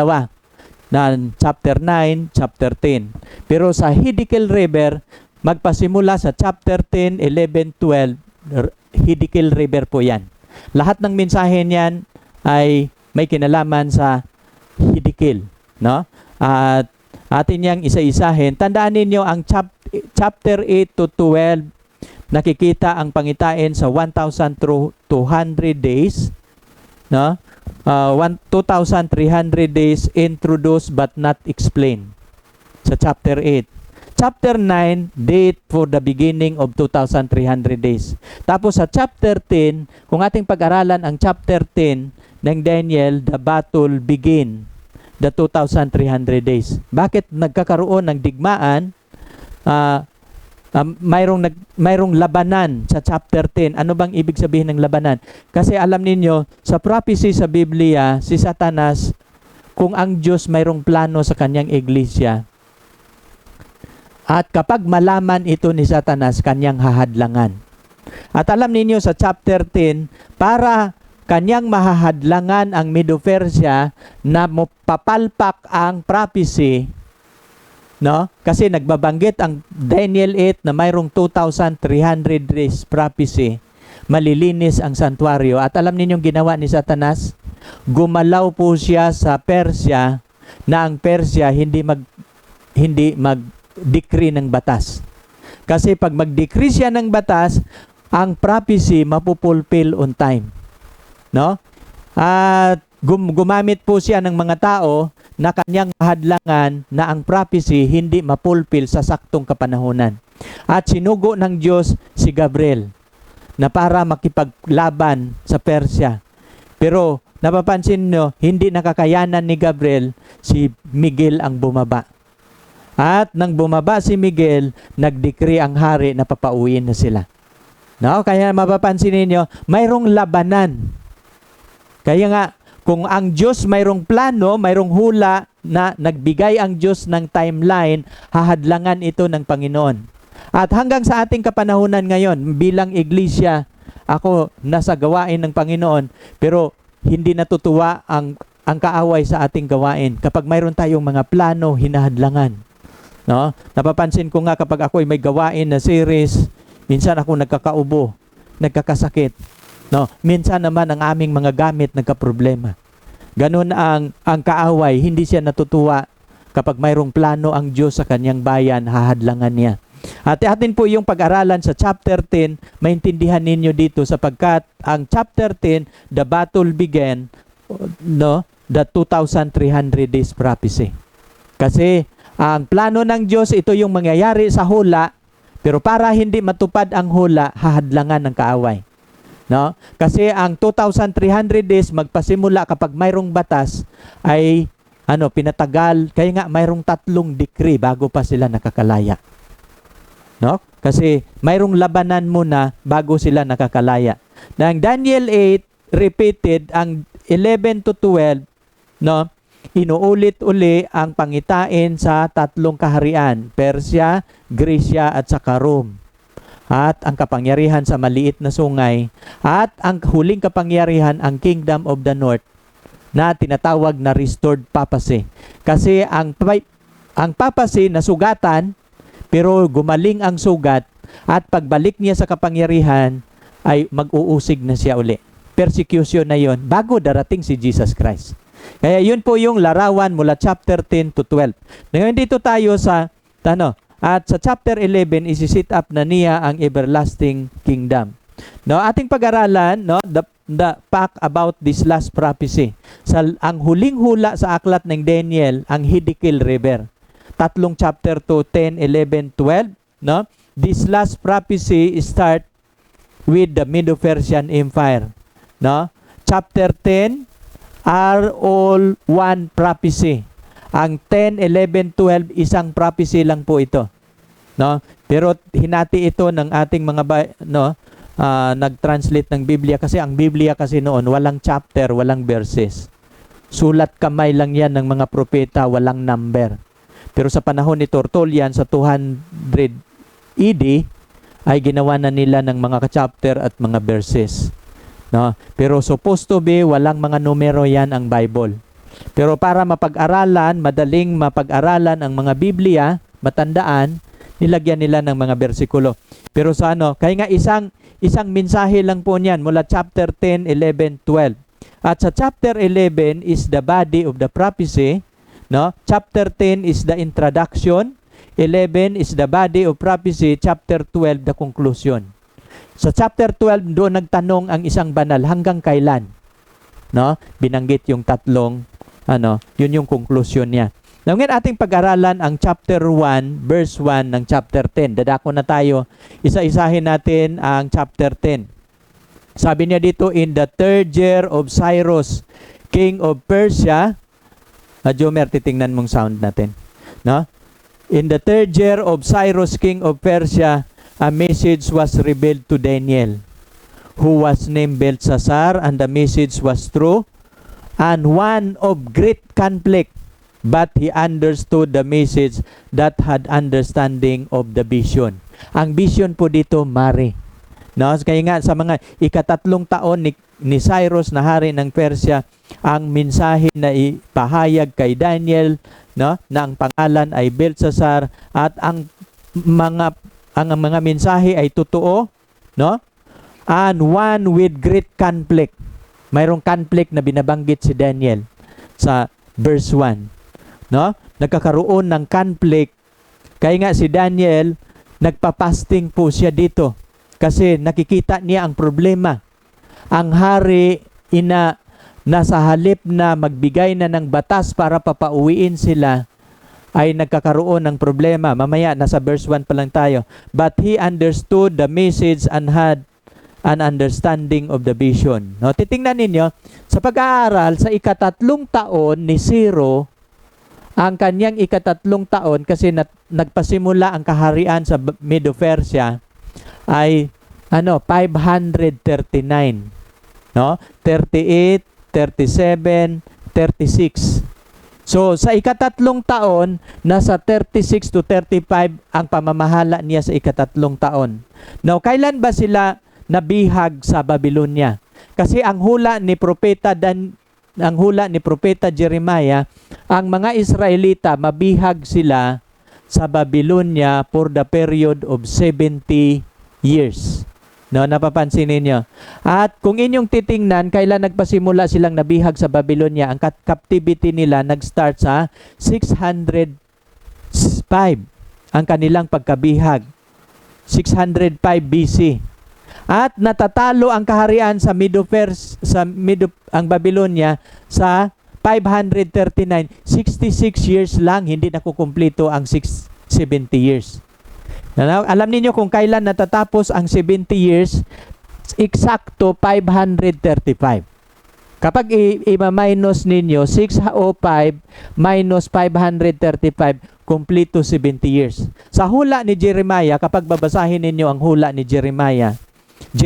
Na chapter 9, chapter 10. Pero sa Hiddekel River, magpasimula sa chapter 10, 11, 12, Hiddekel River po yan. Lahat ng mensahe niyan ay may kinalaman sa Hiddekel, no? At atin yang isa-isahin. Tandaan ninyo ang chapter 8 to 12, nakikita ang pangitain sa 1,200 days, no? 2,300 days introduced but not explained sa chapter 8. Chapter 9, date for the beginning of 2,300 days. Tapos sa chapter 10, kung ating pag-aralan ang chapter 10 ng Daniel, the battle begin, the 2,300 days. Bakit nagkakaroon ng digmaan? Mayroong labanan sa chapter 10. Ano bang ibig sabihin ng labanan? Kasi alam ninyo, sa prophecy sa Biblia, si Satanas, kung ang Diyos mayroong plano sa kanyang iglesia, at kapag malaman ito ni Satanas, kanyang hahadlangan. At alam ninyo sa chapter 10, para kanyang mahahadlangan ang Medo-Persia na papalpak ang prophecy, no? Kasi nagbabanggit ang Daniel 8 na mayroong 2,300 days prophecy, malilinis ang santuario. At alam ninyong ginawa ni Satanas? Gumalaw po siya sa Persia na ang Persia hindi mag-decree ng batas. Kasi pag mag-decree siya ng batas, ang prophecy mapupulfill on time. No? At gumamit po siya ng mga tao na kanyang hadlangan na ang prophecy hindi mapulfill sa saktong kapanahunan. At sinugo ng Diyos si Gabriel na para makipaglaban sa Persia. Pero napapansin nyo, hindi nakakayanan ni Gabriel, si Miguel ang bumaba. At nang bumaba si Miguel, nag-decree ang hari na papauwiin na sila. No? Kaya mapapansin ninyo, mayroong labanan. Kaya nga, kung ang Diyos mayroong plano, mayroong hula na nagbigay ang Diyos ng timeline, hahadlangan ito ng Panginoon. At hanggang sa ating kapanahunan ngayon, bilang iglesia, ako nasa gawain ng Panginoon, pero hindi natutuwa ang kaaway sa ating gawain. Kapag mayroon tayong mga plano, hinahadlangan. No? Napapansin ko nga kapag ako ay may gawain na series, minsan ako nagkakaubo, nagkakasakit. No? Minsan naman ang aming mga gamit nagkaproblema. Ganun ang kaaway, hindi siya natutuwa kapag mayroong plano ang Diyos sa kanyang bayan, hahadlangan niya. At atin po yung pag-aralan sa chapter 10, maintindihan ninyo dito sapagkat ang chapter 10, the battle began, no, the 2,300 days prophecy. Kasi ang plano ng Diyos, ito yung mangyayari sa hula, pero para hindi matupad ang hula, hahadlangan ng kaaway. No? Kasi ang 2,300 days magpasimula kapag mayroong batas ay pinatagal, kaya nga mayroong 3 decree bago pa sila nakakalaya. No? Kasi mayroong labanan muna bago sila nakakalaya. Nang Daniel 8 repeated ang 11 to 12, no? Inuulit uli ang pangitain sa 3 kaharian, Persia, Grecia at saka Rome. At ang kapangyarihan sa maliit na sungay at ang huling kapangyarihan ang Kingdom of the North na tinatawag na restored papacy. Kasi ang papacy na sugatan, pero gumaling ang sugat at pagbalik niya sa kapangyarihan ay mag-uusig na siya uli. Persecution na yon bago darating si Jesus Christ. Kaya yun po yung larawan mula chapter 10 to 12. Ngayon dito tayo sa at sa chapter 11 isi-set up na niya ang everlasting kingdom. No, ating pag-aralan, no, the fact about this last prophecy. Ang huling hula sa aklat ng Daniel, ang Hiddekel River. 3 chapter 2, 10, 11, 12, no? This last prophecy start with the Medo-Persian Empire, no? Chapter 10 are all one prophecy. Ang 10, 11, 12 isang prophecy lang po ito, no? Pero hinati ito ng ating mga nag-translate ng Biblia kasi ang Biblia kasi noon walang chapter, walang verses. Sulat kamay lang yan ng mga propeta, walang number. Pero sa panahon ni Tertullian sa 200 AD ay ginawa na nila ng mga chapter at mga verses. No? Pero supposed to be walang mga numero yan ang Bible. Pero para mapag-aralan, madaling mapag-aralan ang mga Biblia, matandaan, nilagyan nila ng mga bersikulo. Pero sa kaya nga isang mensahe lang po niyan mula chapter 10, 11, 12. At sa chapter 11 is the body of the prophecy. No? Chapter 10 is the introduction, 11 is the body of prophecy, chapter 12 the conclusion. Sa chapter 12 doon nagtanong ang isang banal hanggang kailan. No? Binanggit yung 3 yun yung conclusion niya. Now, ngayon ating pag-aralan ang chapter 1, verse 1 ng chapter 10. Dadako na tayo. Isa-isahin natin ang chapter 10. Sabi niya dito, in the 3rd year of Cyrus, king of Persia, Jomer, titingnan mong sound natin. No? In the 3rd year of Cyrus, king of Persia, a message was revealed to Daniel, who was named Belshazzar, and the message was true, and one of great conflict, but he understood the message that had understanding of the vision. Ang vision po dito, Mari. No? Kaya nga sa mga ika-3 taon ni Cyrus na hari ng Persia, ang mensahe na ipahayag kay Daniel, no, na ang pangalan ay Belshazzar at ang mga mensahe ay totoo, no? And one with great conflict. Mayroong conflict na binabanggit si Daniel sa verse 1, no? Nagkakaroon ng conflict. Kaya nga si Daniel nagpa-fasting po siya dito kasi nakikita niya ang problema. Ang hari nasa halip na magbigay na ng batas para papauwiin sila, ay nagkakaroon ng problema. Mamaya, nasa verse 1 pa lang tayo. But he understood the message and had an understanding of the vision. No, titingnan ninyo, sa pag-aaral, sa ikatatlong taon ni Ciro, ang kanyang ikatatlong taon, kasi nagpasimula ang kaharian sa Medo-Persia, ay 539. No? 38, 37, 36. So, sa ikatatlong taon, nasa 36 to 35 ang pamamahala niya sa ikatatlong taon. Now, kailan ba sila nabihag sa Babylonia? Kasi ang hula ni Propeta Jeremiah, ang mga Israelita, mabihag sila sa Babylonia for the period of 70 years. No, napapansin ninyo. At kung inyong titingnan, kailan nagpasimula silang nabihag sa Babylonia, ang captivity nila nag-start sa 605. Ang kanilang pagkabihag. 605 BC. At natatalo ang kaharian sa ang Babylonia sa 539. 66 years lang, hindi nakukumpleto ang 70 years. Alam niyo kung kailan natatapos ang 70 years? Eksakto 535. Kapag i-minus ninyo, 605 minus 535, kompleto 70 years. Sa hula ni Jeremiah, kapag babasahin ninyo ang hula ni Jeremiah 29,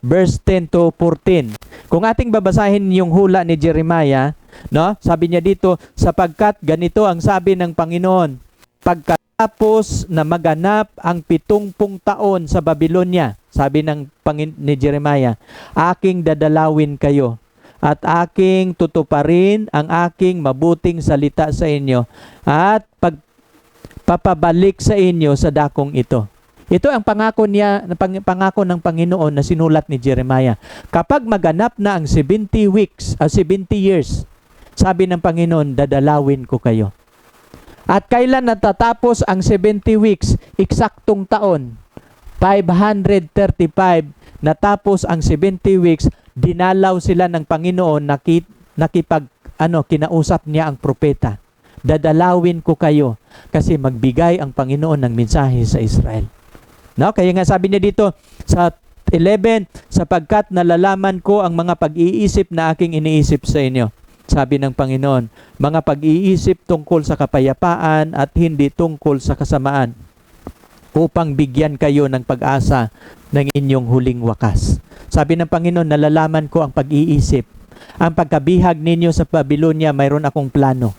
verse 10 to 14. Kung ating babasahin yung hula ni Jeremiah, no, sabi niya dito, sapagkat ganito ang sabi ng Panginoon, pagkatapos na maganap ang 70 taon sa Babylonia, sabi ni Jeremiah, aking dadalawin kayo at aking tutuparin ang aking mabuting salita sa inyo at pagpapabalik sa inyo sa dakong ito. Ito ang pangako ng Panginoon na sinulat ni Jeremiah. Kapag maganap na ang 70 years, sabi ng Panginoon, dadalawin ko kayo. At kailan natatapos ang 70 weeks? Eksaktong taon. 535, natapos ang 70 weeks, dinalaw sila ng Panginoon, kinausap niya ang propeta. Dadalawin ko kayo kasi magbigay ang Panginoon ng mensahe sa Israel. No? Kaya nga sabi niya dito sa 11, sapagkat nalalaman ko ang mga pag-iisip na aking iniisip sa inyo. Sabi ng Panginoon, mga pag-iisip tungkol sa kapayapaan at hindi tungkol sa kasamaan, upang bigyan kayo ng pag-asa ng inyong huling wakas. Sabi ng Panginoon, nalalaman ko ang pag-iisip. Ang pagkabihag ninyo sa Babylonia, mayroon akong plano.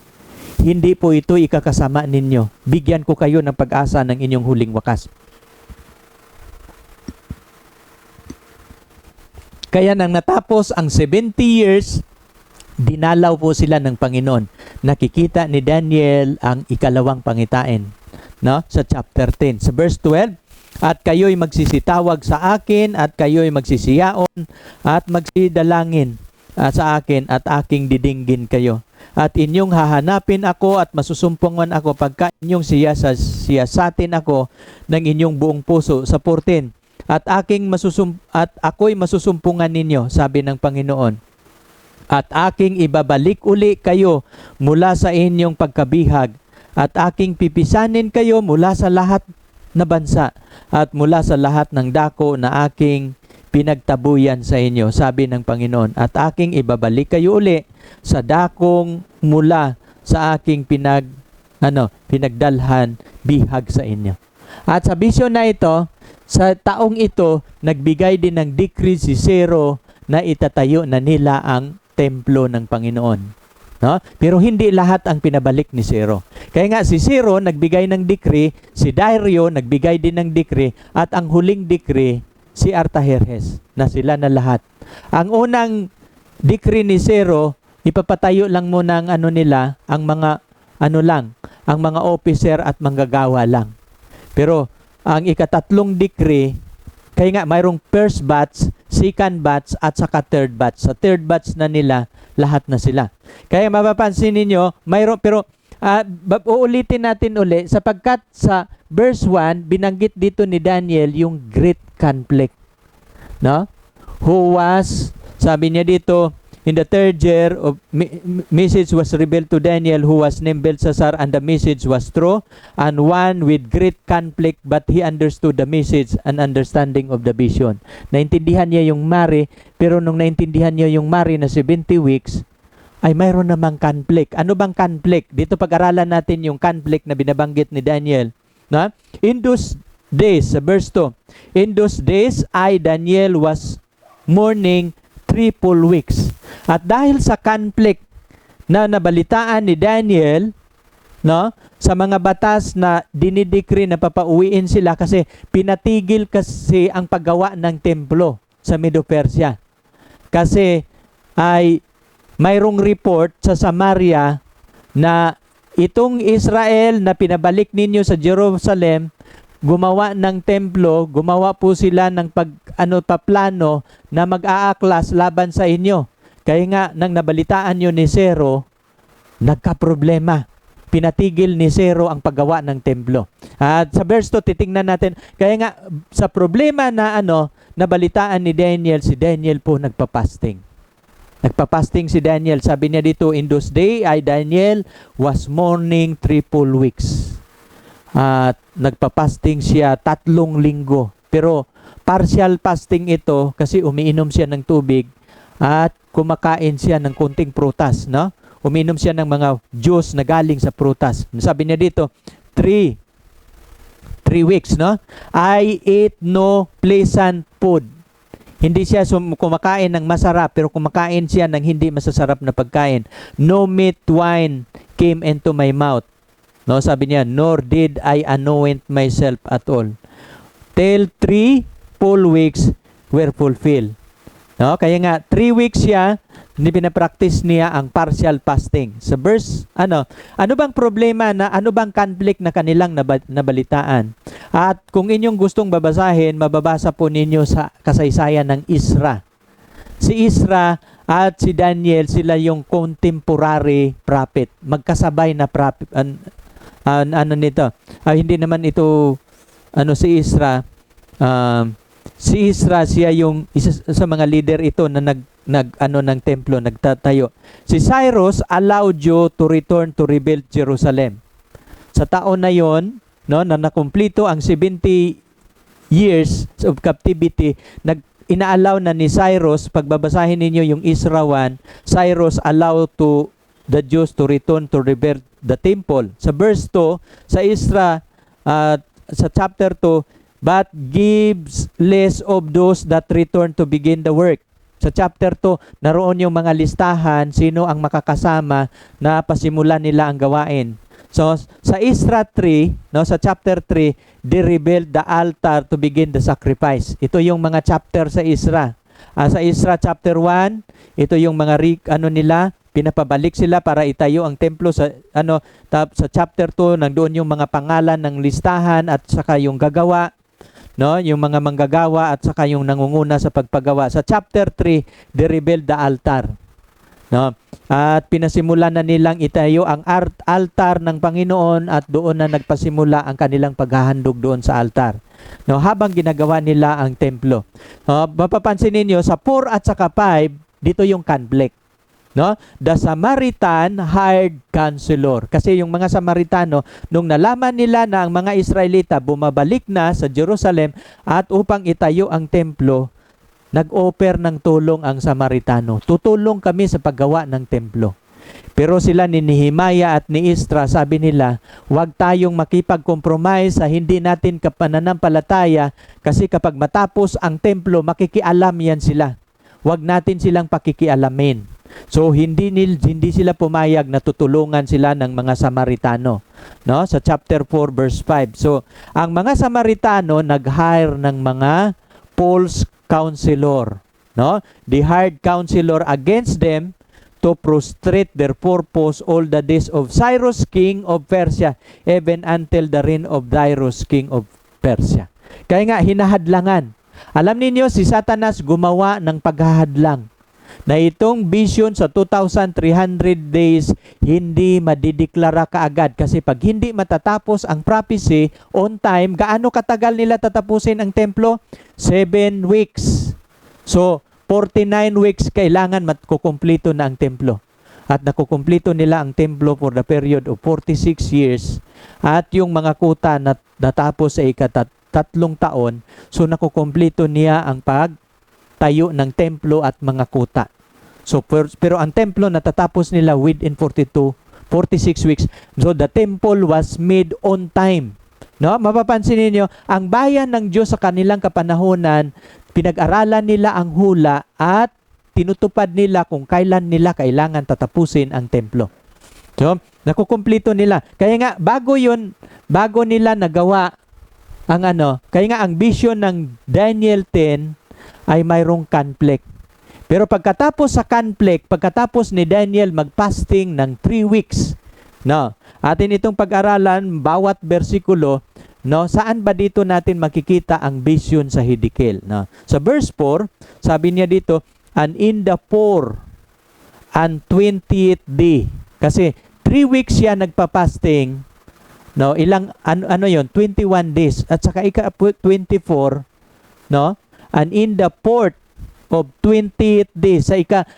Hindi po ito ikakasama ninyo. Bigyan ko kayo ng pag-asa ng inyong huling wakas. Kaya nang natapos ang 70 years, dinalaw po sila ng Panginoon. Nakikita ni Daniel ang ikalawang pangitain, no? Sa chapter 10. Sa verse 12, at kayo'y magsisitawag sa akin, at kayo'y magsisiyaon, at magsidalangin sa akin, at aking didinggin kayo. At inyong hahanapin ako, at masusumpungan ako, pagka inyong siyasatin ako ng inyong buong puso. Sa 14, at ako'y masusumpungan ninyo, sabi ng Panginoon. At aking ibabalik uli kayo mula sa inyong pagkabihag, at aking pipisanin kayo mula sa lahat na bansa, at mula sa lahat ng dako na aking pinagtabuyan sa inyo, sabi ng Panginoon. At aking ibabalik kayo uli sa dakong mula sa aking pinagdalhan bihag sa inyo. At sa bisyon na ito, sa taong ito, nagbigay din ng decree si Ciro na itatayo na nila ang templo ng Panginoon. No? Pero hindi lahat ang pinabalik ni Ciro. Kaya nga si Ciro nagbigay ng decree, si Dario nagbigay din ng decree, at ang huling decree si Artajerjes, na sila na lahat. Ang unang decree ni Ciro, ipapatayo lang muna ang ang mga officer at manggagawa lang. Pero ang ikatatlong decree, kaya nga mayroong first batch, second batch, at saka third batch. Sa third batch na nila, lahat na sila. Kaya mapapansin ninyo, mayroon, pero uulitin natin uli, sapagkat sa verse 1, binanggit dito ni Daniel yung great conflict. No? Who was, sabi niya dito, In the third year, message was revealed to Daniel, who was named Belshazzar, and the message was true, and one with great conflict, but he understood the message and understanding of the vision. Naintindihan niya yung mari, pero nung naintindihan niya yung mari na 70 weeks, ay mayroon namang conflict. Ano bang conflict? Dito pag-aralan natin yung conflict na binabanggit ni Daniel. Na? In those days, sa verse 2, in those days, Daniel was mourning 3 full weeks. At dahil sa conflict na nabalitaan ni Daniel, no, sa mga batas na dinidekri na papauwiin sila kasi pinatigil kasi ang paggawa ng templo sa Medo-Persia. Kasi ay mayroong report sa Samaria na itong Israel na pinabalik ninyo sa Jerusalem, gumawa ng templo, gumawa po sila ng paplano na mag-aaklas laban sa inyo. Kaya nga, nang nabalitaan nyo ni Zero, nagka-problema. Pinatigil ni Zero ang paggawa ng templo. At sa verse 2, titingnan natin, kaya nga, sa problema na nabalitaan ni Daniel, si Daniel po nagpa-fasting. Nagpa-fasting si Daniel. Sabi niya dito, in those days, Daniel was mourning 3 full weeks. At nagpa-fasting siya 3 linggo. Pero partial fasting ito kasi umiinom siya ng tubig at kumakain siya ng konting prutas, no? Umiinom siya ng mga juice na galing sa prutas. Sabi niya dito, 3 weeks, no? I ate no pleasant food. Hindi siya kumakain ng masarap, pero kumakain siya ng hindi masasarap na pagkain. No meat wine came into my mouth. No, sabi niya, nor did I anoint myself at all. Till 3 full weeks were fulfilled. No, kaya nga 3 weeks siya, hindi pinapractice niya ang partial fasting. Sa verse, ano bang problema na, ano bang conflict na kanilang nabalitaan? At kung inyong gustong babasahin, mababasa po ninyo sa kasaysayan ng Isra. Si Isra at si Daniel, sila yung contemporary prophet. Magkasabay na prophet. Hindi naman ito, si Isra, si Isra, siya yung isa sa mga leader ito na ng templo, nagtatayo. Si Cyrus allowed you to return to rebuild Jerusalem. Sa taon na yon, no, na nakumplito ang 70 years of captivity, inaalaw na ni Cyrus, pagbabasahin ninyo yung Isra 1, Cyrus allowed to the Jews to return to rebuild the temple. Sa verse 2, sa Isra, sa chapter 2, but gives less of those that return to begin the work. Sa chapter 2, naroon yung mga listahan, sino ang makakasama na pasimulan nila ang gawain. So, sa Isra 3, no, sa chapter 3, they rebuild the altar to begin the sacrifice. Ito yung mga chapter sa Isra. Sa Isra chapter 1, ito yung mga nila, pinapabalik sila para itayo ang templo. Sa chapter 2, nandoon yung mga pangalan ng listahan at saka yung gagawa. No, yung mga manggagawa at saka yung nangunguna sa pagpagawa. Sa chapter 3, they rebuild the altar. No? At pinasimulan na nilang itayo ang altar ng Panginoon at doon na nagpasimula ang kanilang paghahandog doon sa altar. No, habang ginagawa nila ang templo. Mapapansin niyo sa 4 at saka 5, dito yung conflict. No? The Samaritan hired counselor. Kasi yung mga Samaritano, nung nalaman nila na ang mga Israelita bumabalik na sa Jerusalem at upang itayo ang templo, nag-offer ng tulong ang Samaritano. Tutulong kami sa paggawa ng templo. Pero sila ni Nehemiah at ni Esdra, sabi nila, huwag tayong makipag-compromise sa hindi natin kapananampalataya kasi kapag matapos ang templo, makikialam yan sila. Huwag natin silang pakikialamin. So hindi sila pumayag na tutulungan sila ng mga Samaritano, no? Sa chapter 4 verse 5. So ang mga Samaritano nag-hire ng mga false counselor, no? They hired counselor against them to frustrate their purpose all the days of Cyrus king of Persia, even until the reign of Darius king of Persia. Kaya nga hinahadlangan. Alam niyo si Satanas gumawa ng paghahadlang na itong vision sa 2,300 days hindi madideklara kaagad kasi pag hindi matatapos ang prophecy on time, gaano katagal nila tatapusin ang templo? 7 weeks. So, 49 weeks kailangan makukumplito na ang templo. At nakukumplito nila ang templo for the period of 46 years. At yung mga kuta na natapos sa ikatatlong taon, so nakukumplito niya ang pagtayo ng templo at mga kuta. So, pero ang templo natatapos nila within 46 weeks. So, the temple was made on time. No? Mapapansin niyo, ang bayan ng Diyos sa kanilang kapanahunan, pinag-aralan nila ang hula at tinutupad nila kung kailan nila kailangan tatapusin ang templo. So, nakukumplito nila. Kaya nga, bago nila nagawa ang kaya nga ang vision ng Daniel 10 ay mayroong conflict. Pero pagkatapos sa conflict, pagkatapos ni Daniel mag-fasting ng 3 weeks, no, atin itong pag-aralan, bawat bersikulo, no, saan ba dito natin makikita ang vision sa Hidikil? No? Sa verse 4, sabi niya dito, and in the 4 and 20th day. Kasi 3 weeks siya nagpa-fasting. No, ilang ano 'yon? 21 days. At saka 24, no? And in the 4th of 20th day,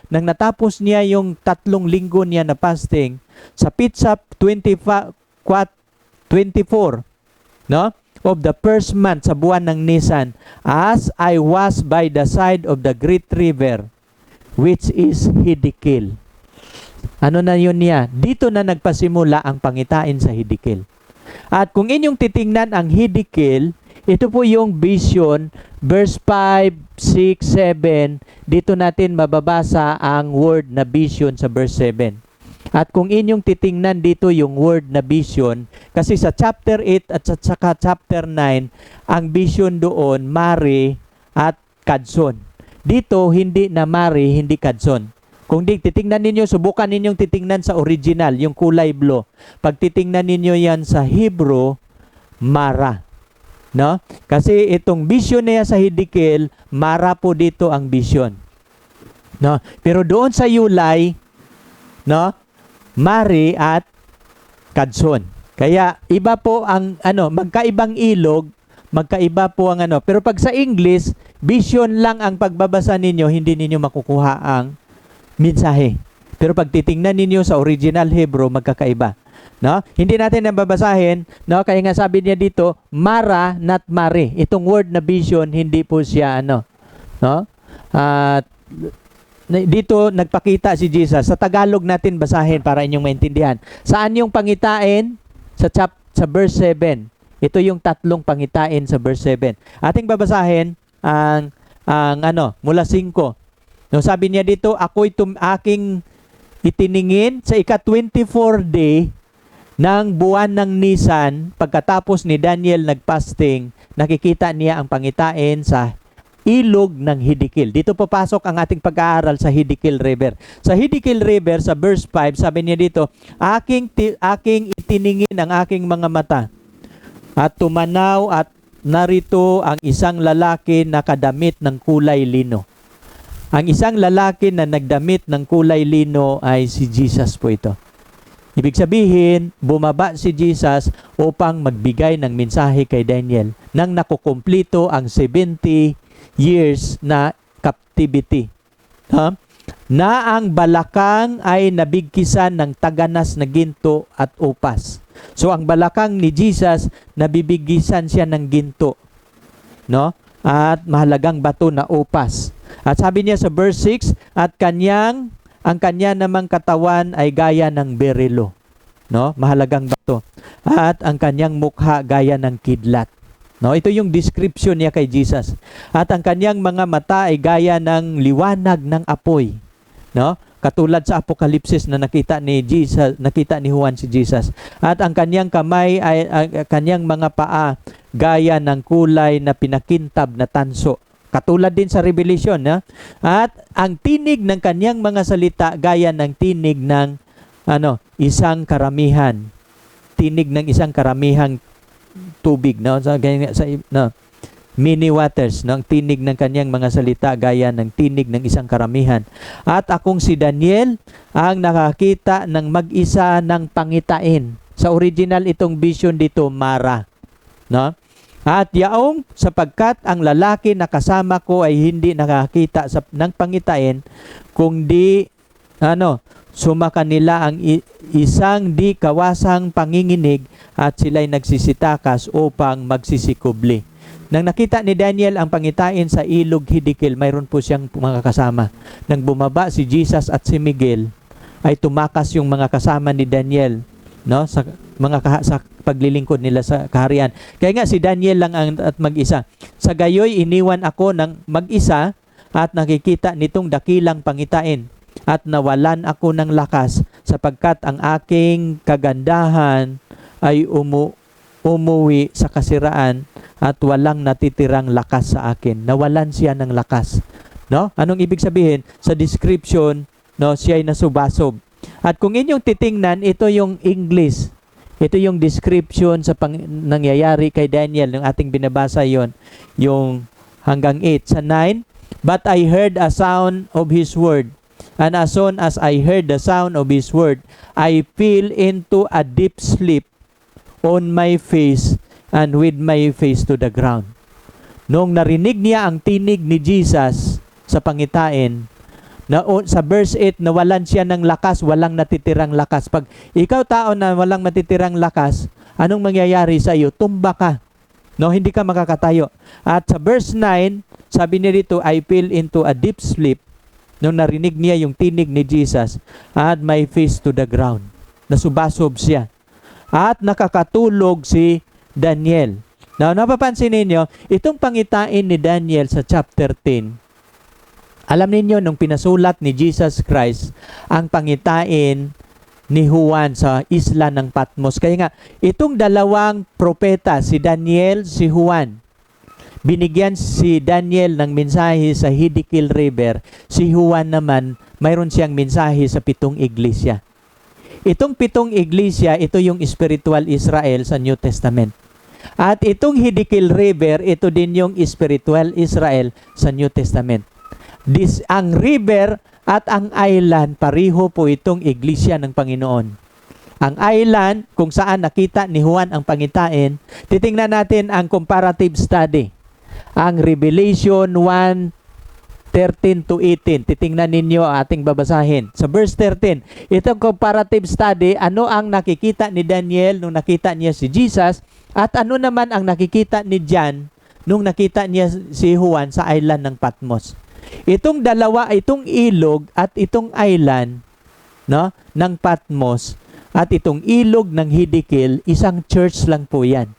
nang natapos niya yung 3 linggo niya na fasting, sa Pitsap 24, no? Of the first month sa buwan ng Nisan, as I was by the side of the great river, which is Hidikil. Ano na yun niya? Dito na nagpasimula ang pangitain sa Hidikil. At kung inyong titingnan ang Hidikil, ito po yung vision, verse 5, 6, 7, dito natin mababasa ang word na vision sa verse 7. At kung inyong titingnan dito yung word na vision, kasi sa chapter 8 at saka chapter 9, ang vision doon, Mari at Kadson. Dito, hindi na Mari, hindi Kadson. Kung titingnan ninyo, subukan ninyong titingnan sa original, yung kulay blue. Pag titingnan ninyo yan sa Hebrew, Mara. No? Kasi itong vision niya sa Hidikil, Mara po dito ang vision. No? Pero doon sa Yulay, no? Mari at Kadson. Kaya iba po ang magkaibang ilog, magkaiba po ang Pero pag sa English, vision lang ang pagbabasa ninyo, hindi ninyo makukuha ang mensahe. Pero pag titingnan ninyo sa original Hebrew, magkakaiba. No? Hindi natin nababasahin, no? Kaya nga sabi niya dito, Mara, not Mari. Itong word na vision, hindi po siya no? Dito nagpakita si Jesus. Sa Tagalog natin basahin para inyong maintindihan. Saan yung pangitain? Sa verse 7. Ito yung 3 pangitain sa verse 7. Ating babasahin ang mula 5. No, sabi niya dito, ako'y aking itiningin sa ika-24 day ng buwan ng Nisan, pagkatapos ni Daniel nagfasting, nakikita niya ang pangitain sa ilog ng Hidikil. Dito papasok ang ating pag-aaral sa Hidikil River. Sa Hidikil River, sa verse 5, sabi niya dito, aking itiningin ang aking mga mata at tumanaw at narito ang isang lalaki na kadamit ng kulay lino. Ang isang lalaki na nagdamit ng kulay lino ay si Jesus po ito. Ibig sabihin, bumaba si Jesus upang magbigay ng mensahe kay Daniel nang nakukumplito ang 70 years na captivity. Na ang balakang ay nabigkisan ng taganas na ginto at upas. So ang balakang ni Jesus, nabibigkisan siya ng ginto, no? At mahalagang bato na upas. At sabi niya sa verse 6, at ang kanya namang katawan ay gaya ng berilo, no? Mahalagang bato. At ang kanyang mukha gaya ng kidlat. No, ito yung description niya kay Jesus. At ang kanyang mga mata ay gaya ng liwanag ng apoy, no? Katulad sa Apokalipsis na nakita ni Juan si Jesus. At ang kanyang kamay ay kanyang mga paa gaya ng kulay na pinakintab na tanso. Katulad din sa Revelation, na? At ang tinig ng kanyang mga salita gaya ng tinig ng isang karamihan. Tinig ng isang karamihang tubig, no? Many waters, no? Ang tinig ng kanyang mga salita gaya ng tinig ng isang karamihan. At akong si Daniel ang nakakita ng mag-isa ng pangitain. Sa original itong vision dito, Mara, no? At yaong sapagkat ang lalaki na kasama ko ay hindi nakakita ng pangitain, kung di sumaka nila ang isang di kawasang panginginig at sila'y nagsisitakas upang magsisikubli. Nang nakita ni Daniel ang pangitain sa ilog Hidikil, mayroon po siyang mga kasama. Nang bumaba si Jesus at si Miguel, ay tumakas yung mga kasama ni Daniel, no, sa paglilingkod nila sa kaharian. Kaya nga si Daniel lang at mag-isa. Sa gayoy iniwan ako ng mag-isa at nakikita nitong dakilang pangitain at nawalan ako ng lakas sapagkat ang aking kagandahan ay umuwi sa kasiraan at walang natitirang lakas sa akin. Nawalan siya ng lakas. No? Anong ibig sabihin? Sa description, no, siya ay nasubasob. At kung inyong titingnan, ito yung English. Ito yung description sa nangyayari kay Daniel, yung ating binabasa yon, yung hanggang 8. Sa 9, but I heard a sound of His word. And as soon as I heard the sound of His word, I fell into a deep sleep on my face and with my face to the ground. Nung narinig niya ang tinig ni Jesus sa pangitain, sa verse 8, nawalan siya ng lakas, walang natitirang lakas. Pag ikaw tao na walang natitirang lakas, anong mangyayari sa iyo? Tumba ka. No, hindi ka makakatayo. At sa verse 9, sabi niya dito, I fell into a deep sleep. Nung narinig niya yung tinig ni Jesus, at my face to the ground. Nasubasob siya. At nakakatulog si Daniel. Now, napapansin ninyo, itong pangitain ni Daniel sa chapter 10, alam ninyo, nung pinasulat ni Jesus Christ, ang pangitain ni Juan sa isla ng Patmos. Kaya nga, itong dalawang propeta, si Daniel, si Juan, binigyan si Daniel ng mensahe sa Hidikil River. Si Juan naman, mayroon siyang mensahe sa 7 iglesia. Itong 7 iglesia, ito yung spiritual Israel sa New Testament. At itong Hidikil River, ito din yung spiritual Israel sa New Testament. Ang river at ang island, pariho po itong iglesia ng Panginoon. Ang island, kung saan nakita ni Juan ang pangitain, titingnan natin ang comparative study. Ang Revelation 1:13 to 18. Titingnan ninyo ating babasahin. Sa verse 13, itong comparative study, ano ang nakikita ni Daniel nung nakita niya si Jesus at ano naman ang nakikita ni John nung nakita niya si Juan sa island ng Patmos. Itong dalawa, itong ilog at itong island, no, ng Patmos at itong ilog ng Hidikil, isang church lang po yan.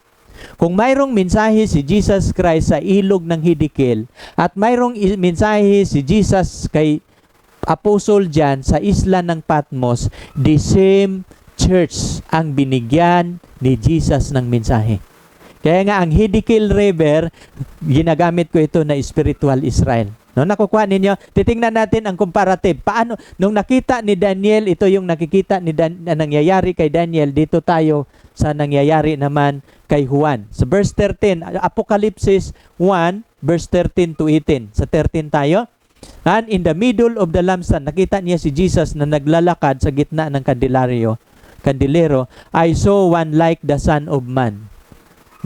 Kung mayroong mensahe si Jesus Christ sa ilog ng Hidikil at mayroong mensahe si Jesus kay Apostle John sa isla ng Patmos, the same church ang binigyan ni Jesus ng mensahe. Kaya nga ang Hidikil River, ginagamit ko ito na spiritual Israel. No, nakukuha ninyo? Titingnan natin ang comparative. Paano? Nung nakita ni Daniel, ito yung nakikita na nangyayari kay Daniel. Dito tayo sa nangyayari naman kay Juan. Sa verse 13, Apocalypse 1, verse 13 to 18. Sa 13 tayo. And in the middle of the lampstand, nakita niya si Jesus na naglalakad sa gitna ng kandilero. I saw one like the Son of Man.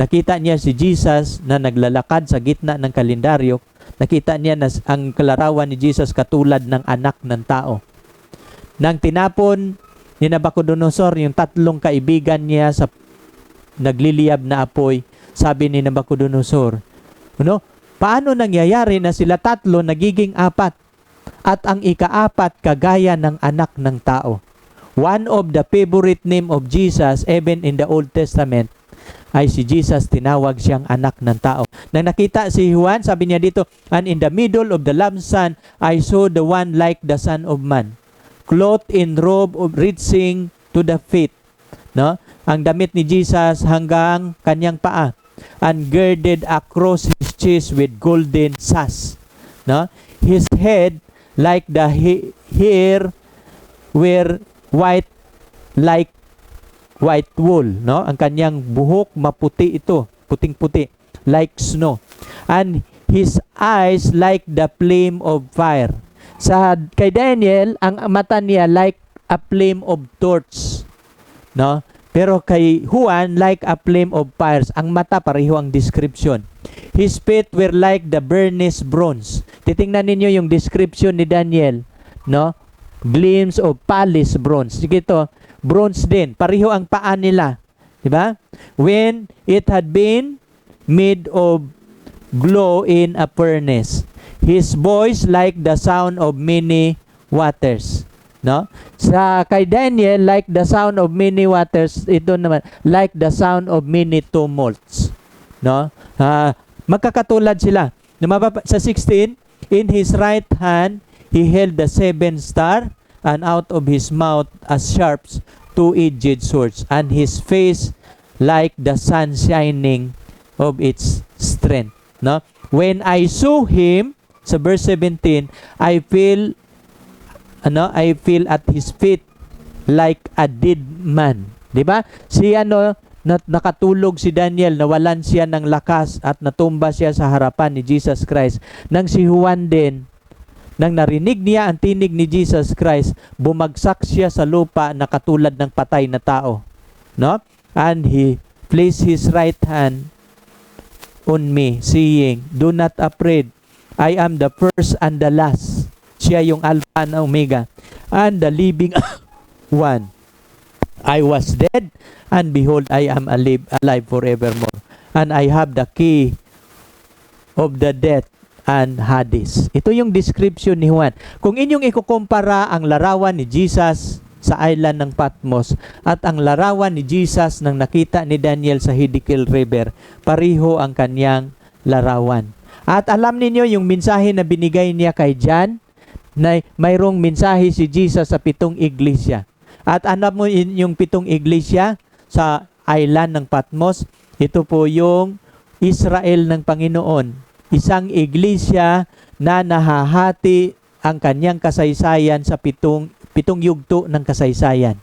Nakita niya si Jesus na naglalakad sa gitna ng kalendaryo. Nakita niya na ang kalarawan ni Jesus katulad ng anak ng tao. Nang tinapon ni Nabucodonosor yung 3 kaibigan niya sa nagliliyab na apoy, sabi ni Nabucodonosor, paano nangyayari na sila 3 nagiging 4 at ang ika-4 kagaya ng anak ng tao? One of the favorite name of Jesus, even in the Old Testament, ay si Jesus, tinawag siyang anak ng tao. Nang nakita si Juan, sabi niya dito, and in the middle of the lampstand, I saw the one like the Son of Man, clothed in robe of reaching to the feet. No? Ang damit ni Jesus hanggang kanyang paa, and girded across his chest with golden sash. No? His head like the hair were white like white wool, no? Ang kanyang buhok maputi ito, puting-puti, like snow. And his eyes like the flame of fire. Kay Daniel, ang mata niya like a flame of torch, no? Pero kay Juan, like a flame of fires. Ang mata, pareho ang description. His feet were like the burnished bronze. Titingnan ninyo yung description ni Daniel, no? Gleams of polished bronze. Sige to, bronze din. Pareho ang paa nila. Diba? When it had been made of glow in a furnace. His voice like the sound of many waters. No? Sa kay Daniel, like the sound of many waters, ito naman, like the sound of many tumults. No? Magkakatulad sila. Sa 16, in his right hand, he held the 7 star, and out of his mouth as sharp 2-edged swords, and his face like the sun shining of its strength. No? When I saw him, sa verse 17, I feel at his feet like a dead man. 'Di ba? Nakatulog si Daniel, nawalan siya ng lakas at natumba siya sa harapan ni Jesus Christ. Nang si Juan din, nang narinig niya ang tinig ni Jesus Christ, bumagsak siya sa lupa na katulad ng patay na tao. No? And he placed his right hand on me, saying, "Do not afraid. I am the first and the last." Siya yung Alpha and Omega, and the living one. I was dead, and behold, I am alive forevermore. And I have the key of the death and Hades. Ito yung description ni Juan. Kung inyong ikukumpara ang larawan ni Jesus sa island ng Patmos at ang larawan ni Jesus nang nakita ni Daniel sa Hiddekel River, pareho ang kanyang larawan. At alam ninyo yung mensahe na binigay niya kay John, na mayroong mensahe si Jesus sa 7 iglesia. At alam mo yung 7 iglesia sa island ng Patmos, ito po yung Israel ng Panginoon. Isang iglesia na nahahati ang kanyang kasaysayan sa pitong yugto ng kasaysayan.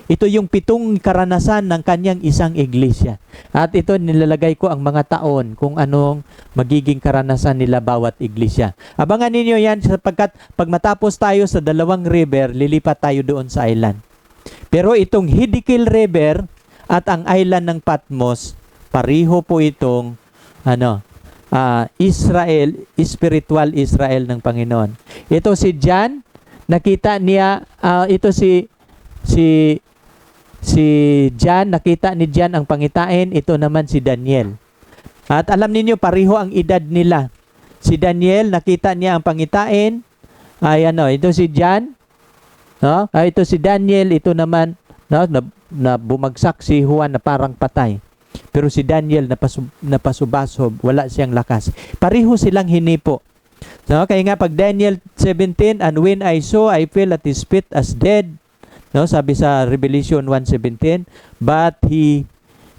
Ito yung 7 karanasan ng kanyang isang iglesia. At ito nilalagay ko ang mga taon kung anong magiging karanasan nila bawat iglesia. Abangan ninyo yan sapagkat pag matapos tayo sa 2 river, lilipat tayo doon sa island. Pero itong Hiddekel River at ang island ng Patmos, pareho po itong Israel, spiritual Israel ng Panginoon. Ito si John, nakita niya, si John, nakita ni John ang pangitain, ito naman si Daniel. At alam niyo pareho ang edad nila. Si Daniel, nakita niya ang pangitain, ito si John, no? Ito si Daniel, ito naman, no? na bumagsak si Juan na parang patay. Pero si Daniel napasubasob, wala siyang lakas. Pareho silang hinipo. No? Kaya nga pag Daniel 17, and when I saw, I fell at his feet as dead. No, sabi sa Revelation 1:17, but he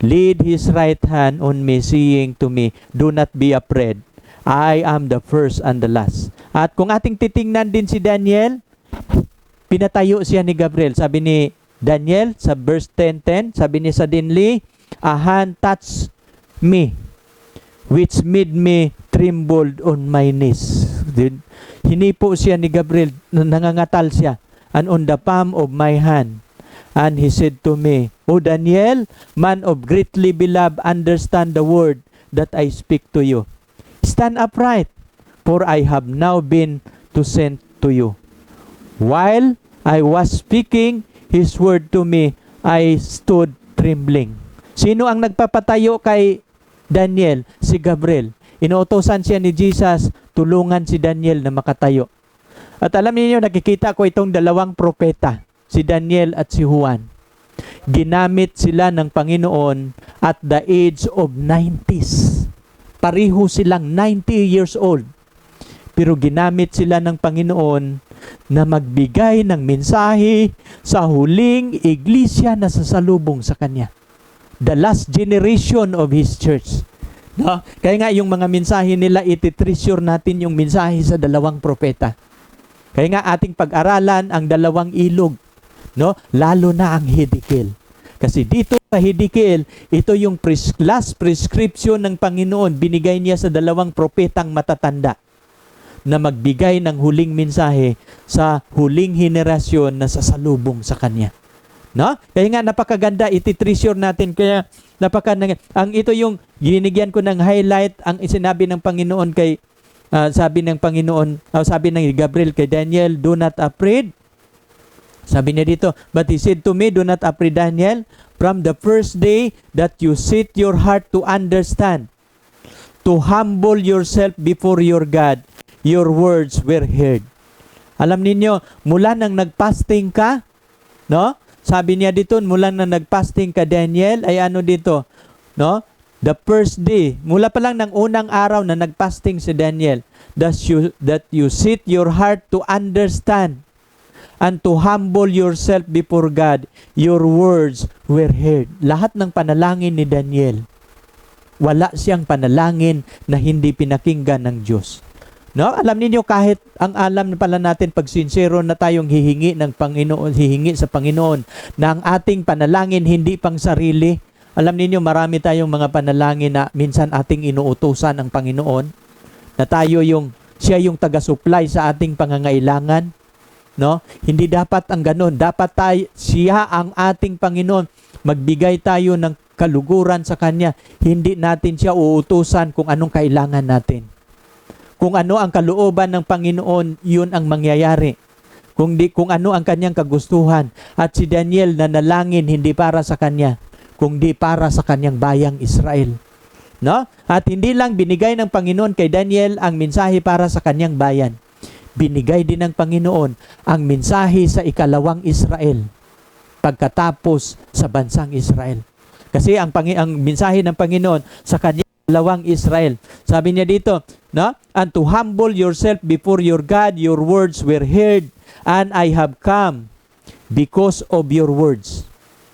laid his right hand on me, saying to me, "Do not be afraid. I am the first and the last." At kung ating titingnan din si Daniel, pinatayo siya ni Gabriel. Sabi ni Daniel sa verse 10:10, sabi ni suddenly, "A hand touched me, which made me trembled on my knees." Hinipo siya ni Gabriel, nangangatal siya. "And on the palm of my hand." And he said to me, "O Daniel, man of greatly beloved, understand the word that I speak to you. Stand upright, for I have now been to send to you." While I was speaking his word to me, I stood trembling. Sino ang nagpapatayo kay Daniel? Si Gabriel. Inuutosan siya ni Jesus, tulungan si Daniel na makatayo. At alam niyo, nakikita ko itong 2 propeta, si Daniel at si Juan. Ginamit sila ng Panginoon at the age of 90s. Pareho silang 90 years old. Pero ginamit sila ng Panginoon na magbigay ng mensahe sa huling iglesia na sasalubong sa Kanya. The last generation of His church. No? Kaya nga yung mga mensahe nila, ititreasure natin yung mensahe sa 2 propeta. Kaya nga ating pag-aralan ang 2 ilog, no? Lalo na ang Hiddekel. Kasi dito sa Hiddekel, ito yung last prescription ng Panginoon, binigay niya sa 2 propetang matatanda na magbigay ng huling mensahe sa huling henerasyon na sasalubong sa Kanya. No? Kaya nga napakaganda, iti-treasure natin. Kaya ang ito yung ginigyan ko ng highlight, ang sinabi ng Panginoon kay sabi ng Gabriel kay Daniel, do not afraid. Sabi niya dito, but he said to me, do not afraid, Daniel, from the first day that you set your heart to understand, to humble yourself before your God, your words were heard. Alam ninyo, mula nang nagpasting ka, no? Sabi niya dito, mula nang nagpasting ka, Daniel, ay ano dito, no? The first day, mula pa lang ng unang araw na nagpasting si Daniel, that you set your heart to understand and to humble yourself before God, your words were heard. Lahat ng panalangin ni Daniel, wala siyang panalangin na hindi pinakinggan ng Diyos. No? Alam niyo, kahit ang alam pala natin, pag sincero na tayong hihingi sa Panginoon, na ang ating panalangin hindi pang sarili. Alam niyo, marami tayong mga panalangin na minsan ating inuutusan ng Panginoon, na siya yung taga-supply sa ating pangangailangan. No? Hindi dapat ang ganon. Dapat siya ang ating Panginoon. Magbigay tayo ng kaluguran sa Kanya. Hindi natin siya uutusan kung anong kailangan natin. Kung ano ang kalooban ng Panginoon, yun ang mangyayari. Kung ano ang kanyang kagustuhan. At si Daniel nanalangin hindi para sa kanya, kundi para sa kanyang bayang Israel. No? At hindi lang binigay ng Panginoon kay Daniel ang mensahe para sa kanyang bayan. Binigay din ng Panginoon ang mensahe sa ikalawang Israel pagkatapos sa bansang Israel. Kasi ang mensahe ng Panginoon sa kanyang ikalawang Israel. Sabi niya dito, no? And to humble yourself before your God, your words were heard, and I have come because of your words.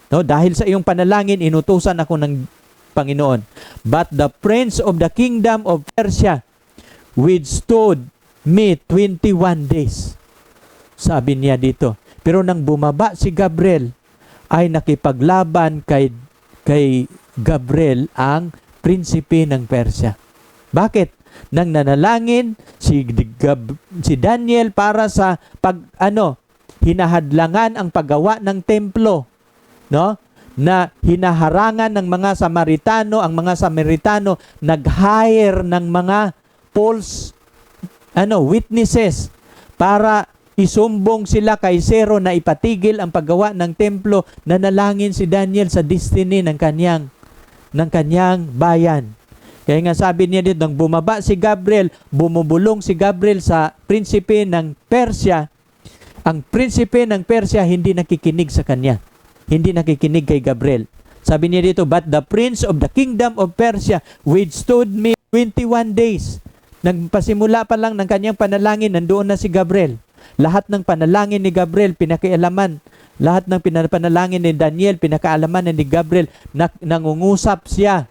No? Dahil sa iyong panalangin, inutusan ako ng Panginoon. But the prince of the kingdom of Persia withstood me 21 days. Sabi niya dito. Pero nang bumaba si Gabriel, ay nakipaglaban kay Gabriel ang prinsipe ng Persia. Bakit? Nang nanalangin si Daniel para sa hinahadlangan ang paggawa ng templo, no? Na hinaharangan ng mga Samaritano, ang mga Samaritano nag-hire ng mga false witnesses para isumbong sila kay Zero na ipatigil ang paggawa ng templo. Nanalangin si Daniel sa destiny ng kanyang bayan. Kaya nga sabi niya dito, nang bumaba si Gabriel, bumubulong si Gabriel sa prinsipe ng Persia. Ang prinsipe ng Persia hindi nakikinig sa kanya. Hindi nakikinig kay Gabriel. Sabi niya dito, but the prince of the kingdom of Persia withstood me 21 days. Nagpasimula pa lang ng kanyang panalangin, nandoon na si Gabriel. Lahat ng panalangin ni Gabriel, pinakialaman. Lahat ng panalangin ni Daniel, pinakaalaman ni Gabriel. Nangungusap siya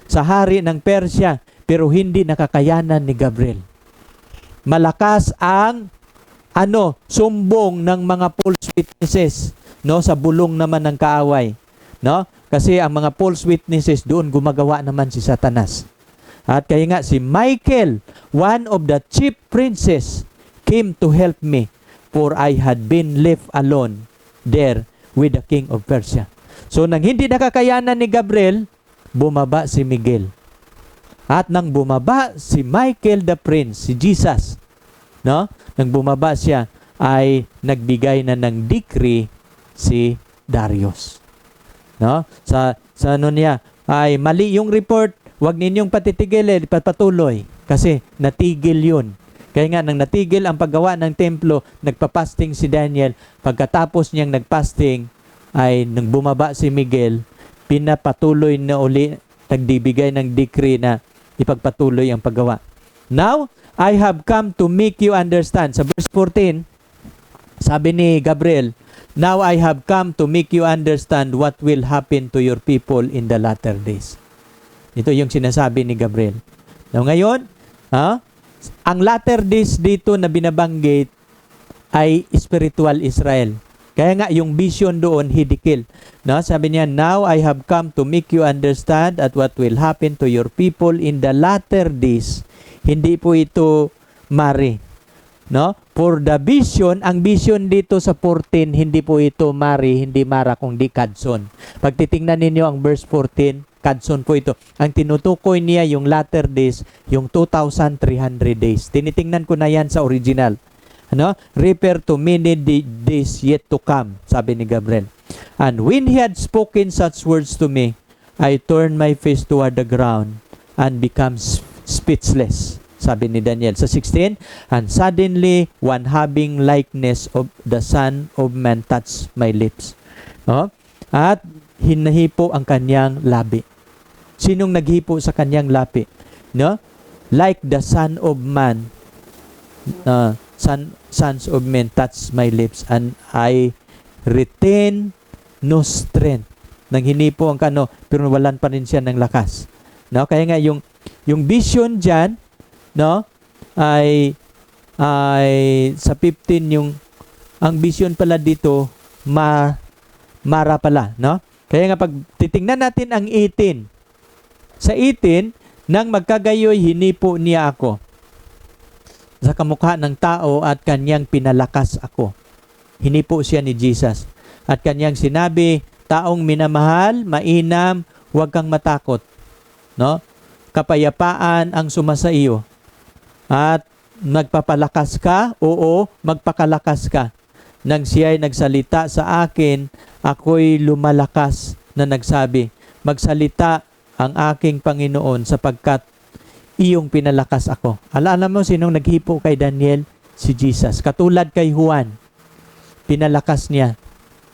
sa hari ng Persia, pero hindi nakakayanan ni Gabriel. Malakas ang sumbong ng mga false witnesses, no, sa bulong naman ng kaaway, no? Kasi ang mga false witnesses doon gumagawa naman si Satanas. At kaya nga si Michael, one of the chief princes, came to help me, for I had been left alone there with the king of Persia. So nang hindi nakakayanan ni Gabriel, bumaba si Miguel. At nang bumaba si Michael the Prince, si Jesus, no? Nang bumaba siya, ay nagbigay na ng decree si Darius. No? Sa niya, ay mali yung report, wag ninyong patitigil, patuloy. Kasi natigil yun. Kaya nga, nang natigil ang paggawa ng templo, nagpapasting si Daniel. Pagkatapos niyang nagpasting, ay nang bumaba si Miguel, pinapatuloy na uli, nagdibigay ng decree na ipagpatuloy ang paggawa. Now, I have come to make you understand. Sa verse 14, sabi ni Gabriel, now I have come to make you understand what will happen to your people in the latter days. Ito yung sinasabi ni Gabriel. Now, ngayon, ang latter days dito na binabanggit ay spiritual Israel. Kaya nga yung vision doon, hidikil. No? Sabi niya, now I have come to make you understand at what will happen to your people in the latter days. Hindi po ito mari. No? For the vision, ang vision dito sa 14, hindi po ito Mari, hindi Mara, kundi Kadson. Pag titingnan ninyo ang verse 14, Kadson po ito. Ang tinutukoy niya yung latter days, yung 2,300 days. Tinitingnan ko na yan sa original. Ano? Refer to many days yet to come, sabi ni Gabriel. And when he had spoken such words to me, I turned my face toward the ground and became speechless. Sabi ni Daniel sa 16, and suddenly one having likeness of the Son of Man touched my lips. Oh? At hinahipo ang kanyang labi. Sinong naghipo sa kanyang labi? No? Like the Son of Man, sons of men touched my lips, and I retain no strength. Nang hinipo ang kano, pero walan pa rin siya ng lakas. No? Kaya nga yung vision diyan, no, ay sa 15 ang vision pala dito Mara pala, no? Kaya nga pag titingnan natin ang 18, sa 18, nang magkagayoy hinipo niya ako sa kamukha ng tao at kanyang pinalakas ako. Hinipo siya ni Jesus at kanyang sinabi, taong minamahal, mainam, huwag kang matakot, no? Kapayapaan ang sumasa iyo. At magpapalakas ka? Oo, magpakalakas ka. Nang siya'y nagsalita sa akin, ako'y lumalakas na nagsabi, magsalita ang aking Panginoon sapagkat iyong pinalakas ako. Alam mo sinong naghipo kay Daniel? Si Jesus. Katulad kay Juan, pinalakas niya.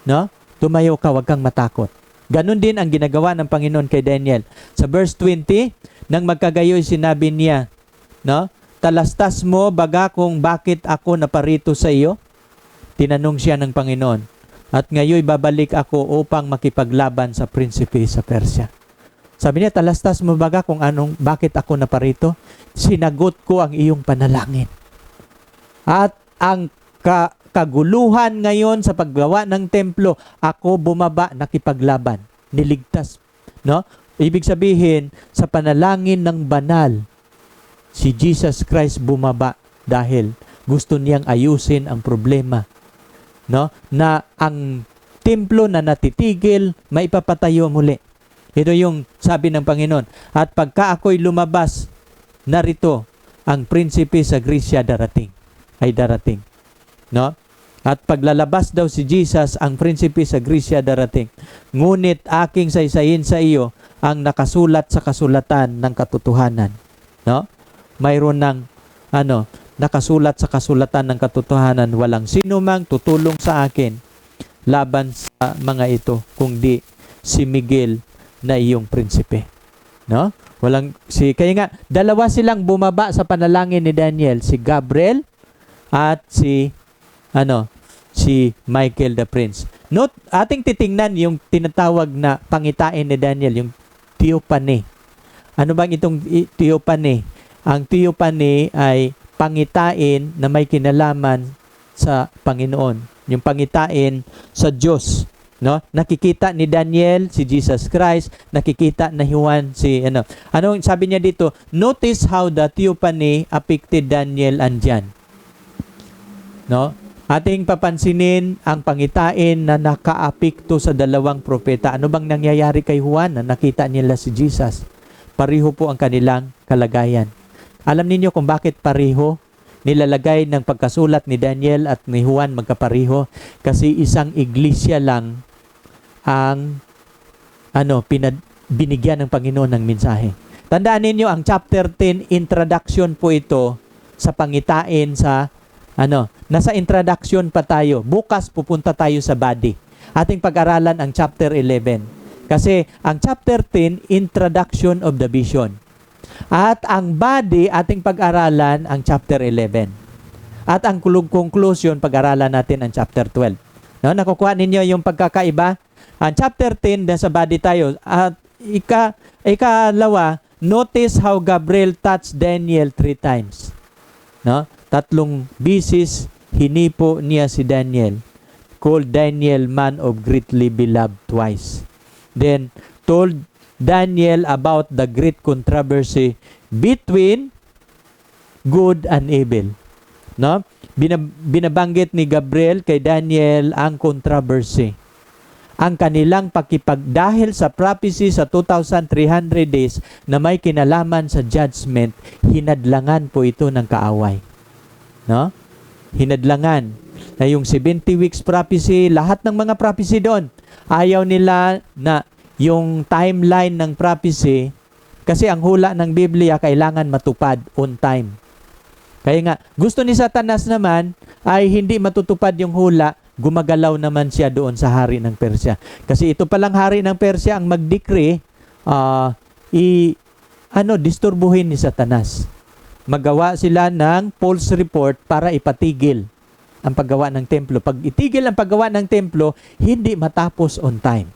No? Tumayo ka, huwag kang matakot. Ganon din ang ginagawa ng Panginoon kay Daniel. Sa verse 20, nang magkagayoy sinabi niya, no? Talastas mo baga kung bakit ako naparito sa iyo? Tinanong siya ng Panginoon. At ngayon babalik ako upang makipaglaban sa prinsipe sa Persia. Sabi niya, talastas mo baga kung bakit ako naparito? Sinagot ko ang iyong panalangin. At ang kaguluhan ngayon sa paggawa ng templo, ako bumaba, nakipaglaban, niligtas. No? Ibig sabihin, sa panalangin ng banal, si Jesus Christ bumaba dahil gusto niyang ayusin ang problema. No? Na ang templo na natitigil, maipapatayo muli. Ito yung sabi ng Panginoon. At pagka ako'y lumabas, narito, ang prinsipe sa Grisya ay darating. No? At paglalabas daw si Jesus, ang prinsipe sa Grisya darating. Ngunit aking saysayin sa iyo ang nakasulat sa kasulatan ng katotohanan. No? Mayroon ng nakasulat sa kasulatan ng katotohanan, walang sino mang tutulong sa akin laban sa mga ito, kundi si Miguel na iyong prinsipe. No? Kaya nga, dalawa silang bumaba sa panalangin ni Daniel, si Gabriel at si Michael the Prince. Note, ating titingnan yung tinatawag na pangitain ni Daniel, yung theophany. Ano bang itong theophany? Ang theophany ay pangitain na may kinalaman sa Panginoon. Yung pangitain sa Diyos. No? Nakikita ni Daniel si Jesus Christ, nakikita na Juan si Anong sabi niya dito? Notice how the theophany affected Daniel and John. No? Ating papansinin ang pangitain na nakaapekto sa dalawang propeta. Ano bang nangyayari kay Juan na nakita nila si Jesus? Pareho po ang kanilang kalagayan. Alam ninyo kung bakit pareho? Nilalagay ng pagkasulat ni Daniel at ni Juan magkapareho kasi isang iglesia lang ang binigyan ng Panginoon ng mensahe. Tandaan ninyo ang chapter 10 introduction po ito sa pangitain sa nasa introduction pa tayo. Bukas pupunta tayo sa body. Ating pag-aralan ang chapter 11. Kasi ang chapter 10 introduction of the vision. At ang body, ating pag-aralan ang chapter 11. At ang conclusion, pag-aralan natin ang chapter 12. No, nakukuha ninyo yung pagkakaiba? Ang chapter 10, nasa body tayo. At ikalawa, notice how Gabriel touched Daniel 3 times. No? 3 bisis, hinipo niya si Daniel. Called Daniel man of greatly beloved twice. Then, told Daniel about the great controversy between good and evil. No? binabanggit ni Gabriel kay Daniel ang controversy. Ang kanilang dahil sa prophecy sa 2,300 days na may kinalaman sa judgment, hinadlangan po ito ng kaaway. No? Hinadlangan. Na yung 70 weeks prophecy, lahat ng mga prophecy doon, ayaw nila na yung timeline ng prophecy, kasi ang hula ng Biblia kailangan matupad on time. Kaya nga, gusto ni Satanas naman ay hindi matutupad yung hula, gumagalaw naman siya doon sa hari ng Persya. Kasi ito palang hari ng Persya ang mag-decree, disturbuhin ni Satanas. Magawa sila ng false report para ipatigil ang paggawa ng templo. Pag itigil ang paggawa ng templo, hindi matapos on time.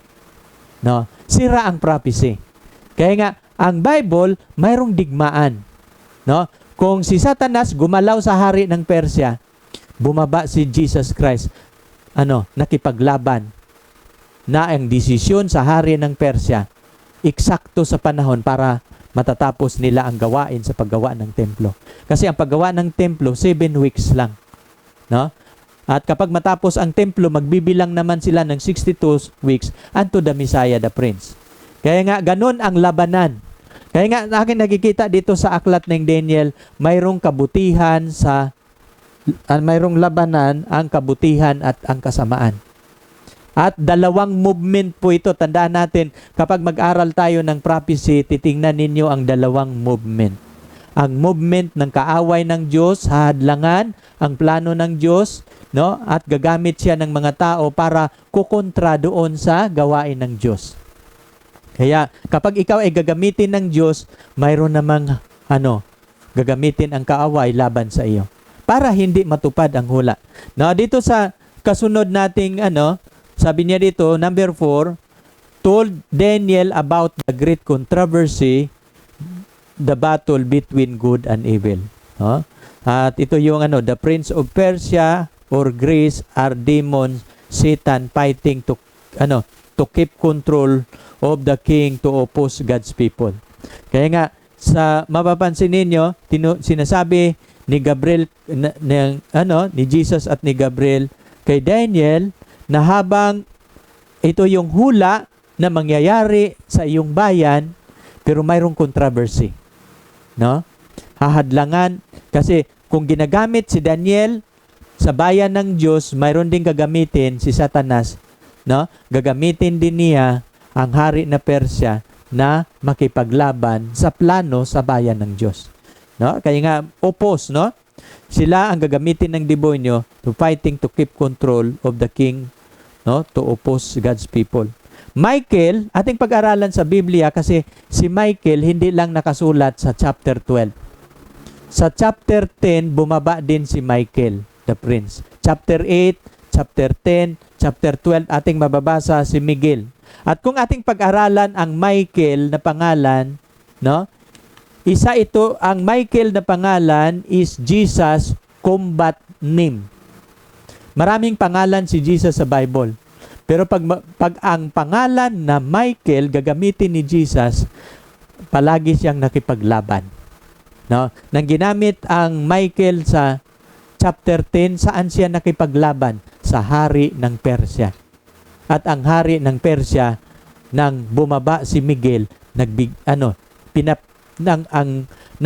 No? Sira ang prophecy. Kaya nga, ang Bible, mayroong digmaan. No? Kung si Satanas gumalaw sa hari ng Persya, bumaba si Jesus Christ, nakipaglaban na ang desisyon sa hari ng Persya, eksakto sa panahon para matatapos nila ang gawain sa paggawa ng templo. Kasi ang paggawa ng templo, 7 weeks lang. No? At kapag matapos ang templo, magbibilang naman sila ng 62 weeks unto the Messiah, the Prince. Kaya nga, ganun ang labanan. Kaya nga, akin nakikita dito sa aklat ng Daniel, mayroong labanan ang kabutihan at ang kasamaan. At dalawang movement po ito. Tandaan natin, kapag mag-aral tayo ng prophecy, titingnan ninyo ang dalawang movement. Ang movement ng kaaway ng Diyos, hadlangan ang plano ng Diyos, no? At gagamit siya ng mga tao para kukontra doon sa gawain ng Diyos. Kaya kapag ikaw ay gagamitin ng Diyos, mayroon namang gagamitin ang kaaway laban sa iyo para hindi matupad ang hula. Now, dito sa kasunod nating sabi niya dito, number 4, told Daniel about the great controversy, the battle between good and evil. At ito yung the prince of Persia or Greece are demons, Satan fighting to keep control of the king to oppose God's people. Kaya nga sa mapapansin ninyo, sinasabi ni Gabriel ni Jesus at ni Gabriel kay Daniel na habang ito yung hula na mangyayari sa iyong bayan, pero mayroong controversy. No? Hahadlangan kasi kung ginagamit si Daniel sa bayan ng Diyos, mayroon din gagamitin si Satanas, no? Gagamitin din niya ang hari na Persya na makipaglaban sa plano sa bayan ng Diyos. No? Kaya nga oppose, no? Sila ang gagamitin ng demonyo to fighting to keep control of the king, no? To oppose God's people. Michael, ating pag-aralan sa Biblia kasi si Michael hindi lang nakasulat sa chapter 12. Sa chapter 10, bumaba din si Michael, the prince. Chapter 8, chapter 10, chapter 12, ating mababasa si Miguel. At kung ating pag-aralan ang Michael na pangalan, no? Isa ito, ang Michael na pangalan is Jesus combat name. Maraming pangalan si Jesus sa Bible. Pero pag ang pangalan na Michael gagamitin ni Jesus, palagi siyang nakipaglaban. No? Nang ginamit ang Michael sa chapter 10, saan siya nakipaglaban? Sa hari ng Persya. At ang hari ng Persya, nang bumaba si Miguel, nang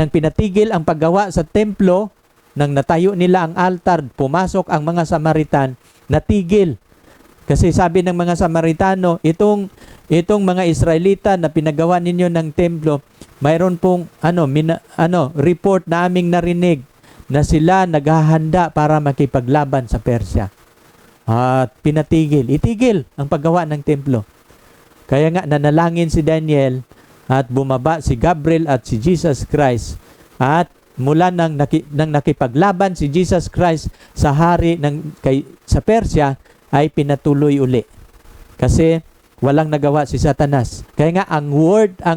pinatigil ang paggawa sa templo, nang natayo nila ang altar, pumasok ang mga Samaritan, natigil. Kasi sabi ng mga Samaritano, itong mga Israelita na pinagawa ninyo ng templo, mayroon pong report na aming narinig na sila naghahanda para makipaglaban sa Persya. At itigil ang paggawa ng templo. Kaya nga nanalangin si Daniel at bumaba si Gabriel at si Jesus Christ. At mula nang nakipaglaban si Jesus Christ sa hari sa Persya, ay pinatuloy uli. Kasi walang nagawa si Satanas. Kaya nga ang